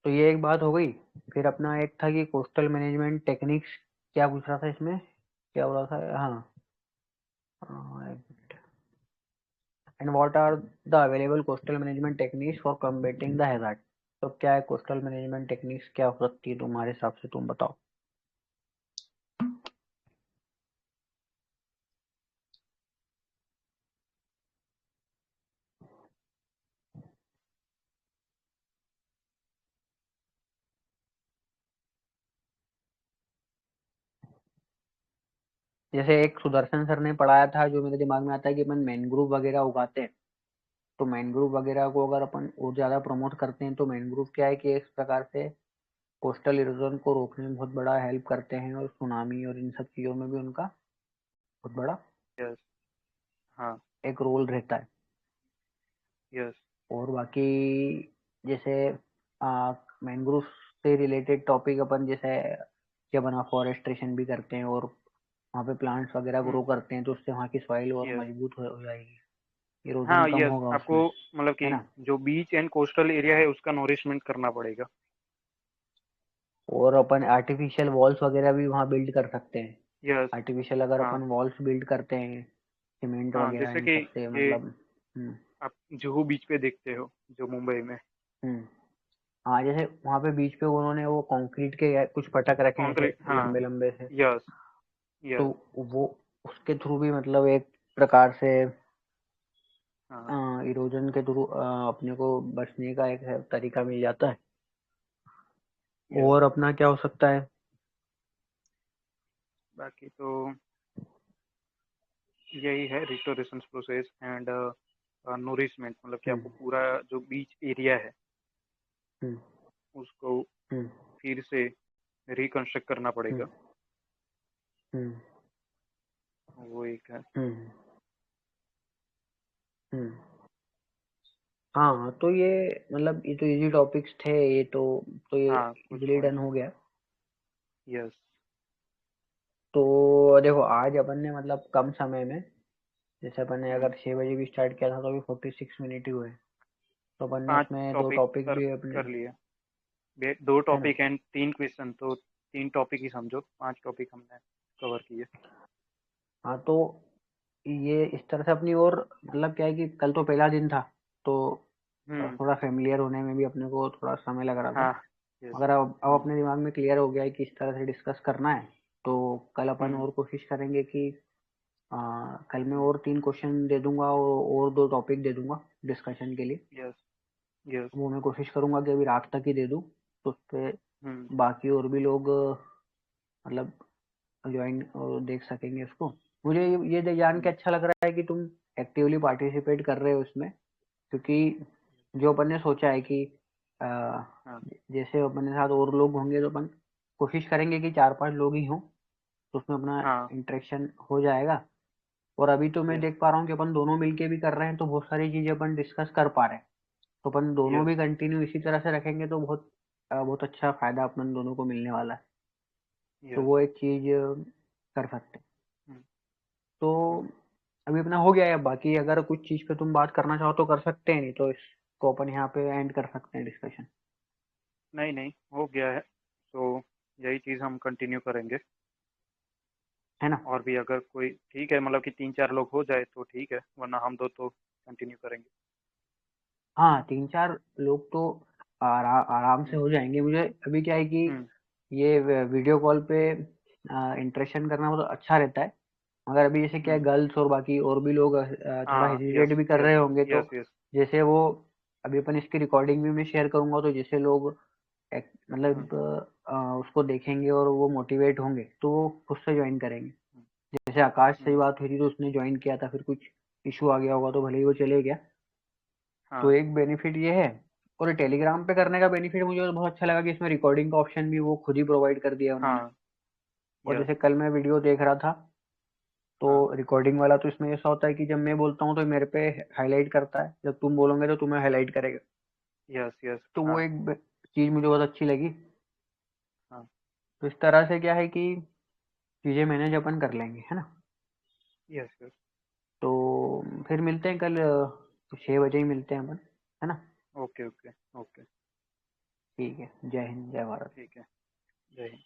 तो ये एक बात हो गई। फिर अपना एक था कि कोस्टल मैनेजमेंट टेक्निक्स, क्या पूछ रहा था इसमें, क्या बोला था? हाँ, and what are the available coastal management techniques for combating the hazard. तो क्या है कोस्टल मैनेजमेंट टेक्निक्स, क्या हो सकती है तुम्हारे हिसाब से, तुम बताओ। जैसे एक सुदर्शन सर ने पढ़ाया था, जो मेरे दिमाग में आता है कि अपन मैनग्रोव वगैरह उगाते हैं। तो मैनग्रोव वगैरह को अगर अपन और ज्यादा प्रमोट करते हैं, तो मैनग्रोव क्या है कि इस प्रकार से कोस्टल इरोजन को रोकने में बहुत बड़ा हेल्प करते हैं, और सुनामी और इन सब चीजों में भी उनका बहुत बड़ा यस। हाँ। एक रोल रहता है। यस। और बाकी जैसे मैंग्रोव से रिलेटेड टॉपिक अपन जैसे क्या बना, फॉरेस्ट्रेशन भी करते हैं, और वहाँ पे प्लांट्स वगैरह ग्रो हम्म। करते हैं, तो उससे वहाँ की सॉइल और यस। मजबूत हो जाएगी, इरोजन हाँ, कम यस। होगा आपको उसमें, मतलब है कि ना। जो बीच एंड कोस्टल एरिया है उसका नोरिशमेंट करना पड़ेगा। और अपन आर्टिफिशियल वॉल्स वगैरह भी वहाँ बिल्ड कर सकते हैं। यस। आर्टिफिशियल अगर हाँ, अपन वॉल्स बिल्ड करते हैं सीमेंट हाँ। वगैरह जैसे इन कि सब से, ये मतलब हम्म आप जुहू बीच पे देखते हो, जो मुंबई में। हम्म हाँ, जैसे वहाँ पे बीच पे उन्होंने वो कंक्रीट के कुछ पटक रखे हैं ऐसे कॉन्क्रीट, हाँ। लंबे लंबे से। यस। तो यस। वो उसके थ्रू भी मतलब एक प्रकार से हाँ इरोजन के थ्रू अपने को बचने का एक तरीका मिल जाता है। यस। और अपना क्या हो सकता है? बाकी तो यही है रिस्टोरेशन प्रोसेस एंड नूरिशमेंट, मतलब कि हम्म आपको पूरा जो बीच एरिया है हम्म उसको हम्म फिर से रिकंस्ट्रक्ट करना हम्म पड़ेगा। हम्म वो एक है। हम्म हम्म। हाँ, तो ये मतलब ये तो इजी टॉपिक्स थे, ये तो ये हाँ कुछ इजीली पॉइंट। डन हो गया। यस। तो देखो आज अपन ने मतलब कम समय में, जैसे अपन ने हम्म। अगर 6 बजे भी स्टार्ट किया था तो अभी 46 मिनट ही हुए, तो अपन ने 5 उसमें दो टॉपिक टॉपिक कर भी अपने, कर लिए। 2 है ना? टॉपिक एंड 3 क्वेश्चन, तो 3 टॉपिक ही समझो, 5 टॉपिक हमने कवर किए। हाँ, तो ये इस तरह से अपनी और मतलब क्या है कि कल तो पहला दिन था, तो हम्म। थोड़ा फेमिलियर होने में भी अपने को थोड़ा समय लग रहा था। हाँ। यस। मगर अब अपने दिमाग में क्लियर हो गया है कि इस तरह से डिस्कस करना है। तो कल अपन हम्म। और कोशिश करेंगे कि कल मैं हम्म। और 3 क्वेश्चन दे दूंगा और 2 टॉपिक दे दूंगा डिस्कशन के लिए। यस। यस। वो मैं कोशिश करूंगा कि अभी रात तक ही दे दूं, तो उस पे हम्म। बाकी और भी लोग मतलब ज्वाइन देख सकेंगे उसको। मुझे ये जान के हम्म। अच्छा लग रहा है कि तुम एक्टिवली पार्टिसिपेट कर रहे हो उसमें, क्योंकि जो अपन ने सोचा है कि अ, हाँ। जैसे अपने साथ और लोग होंगे तो अपन कोशिश करेंगे कि 4-5 लोग ही हों, तो उसमें अपना हाँ। इंटरेक्शन हो जाएगा। और अभी तो मैं यस। देख पा रहा हूँ कि अपन दोनों मिलके भी कर रहे हैं, तो बहुत सारी चीजें अपन डिस्कस कर पा रहे हैं। तो अपन दोनों यस। भी कंटिन्यू इसी तरह से रखेंगे तो बहुत अच्छा फायदा अपन दोनों को मिलने वाला है। तो यस। वो एक चीज कर सकते हैं। हम्म। तो अभी अपना हो गया है, बाकी अगर कुछ चीज पे तुम बात करना चाहो तो कर सकते हैं, नहीं तो इसको अपन यहाँ पे एंड कर सकते हैं डिस्कशन। नहीं नहीं, हो गया है, तो यही चीज़ हम कंटिन्यू करेंगे। है ना? और भी अगर कोई ठीक है, मतलब कि 3-4 लोग हो जाए तो ठीक है, वरना हम दो तो कंटिन्यू करेंगे। हाँ, 3-4 लोग तो आराम से हम्म। हो जाएंगे। मुझे अभी क्या है कि हम्म। ये वीडियो कॉल पे इंटरेक्शन करना बहुत अच्छा रहता है। मगर अभी जैसे क्या है, हम्म। गर्ल्स और बाकी और भी लोग थोड़ा हाँ। Hesitate yes. भी कर यस। रहे होंगे, तो यस। यस। जैसे वो अभी अपन इसकी रिकॉर्डिंग भी मैं शेयर करूंगा, तो जैसे लोग हम्म। मतलब उसको देखेंगे और वो मोटिवेट होंगे तो वो खुद से ज्वाइन करेंगे। हम्म। जैसे आकाश से ही हम्म। बात हुई थी तो उसने ज्वाइन किया था, फिर कुछ इशू आ गया होगा तो भले ही वो चले गया। तो हाँ। एक बेनिफिट ये है। और टेलीग्राम पे करने का बेनिफिट मुझे तो बहुत अच्छा लगा कि इसमें रिकॉर्डिंग का ऑप्शन भी वो खुद ही प्रोवाइड कर दिया उन्होंने। हाँ। और यस। जैसे कल मैं वीडियो देख रहा था, तो हाँ। रिकॉर्डिंग वाला तो इसमें ऐसा होता है कि जब मैं बोलता हूँ तो मेरे पे हाईलाइट करता है, जब तुम बोलोगे तो तुम्हें हाईलाइट करेगा। यस। यस। तो वो हाँ। एक चीज मुझे बहुत अच्छी लगी। हाँ। तो इस तरह से क्या है कि चीजें मैनेज अपन कर लेंगे, है ना? यस। यस। तो फिर मिलते हैं कल, 6 बजे ही मिलते हैं अपन, है ना? ओके। ओके। ओके। ठीक है, जय हिंद, जय भारत। ठीक है। जय हिंद।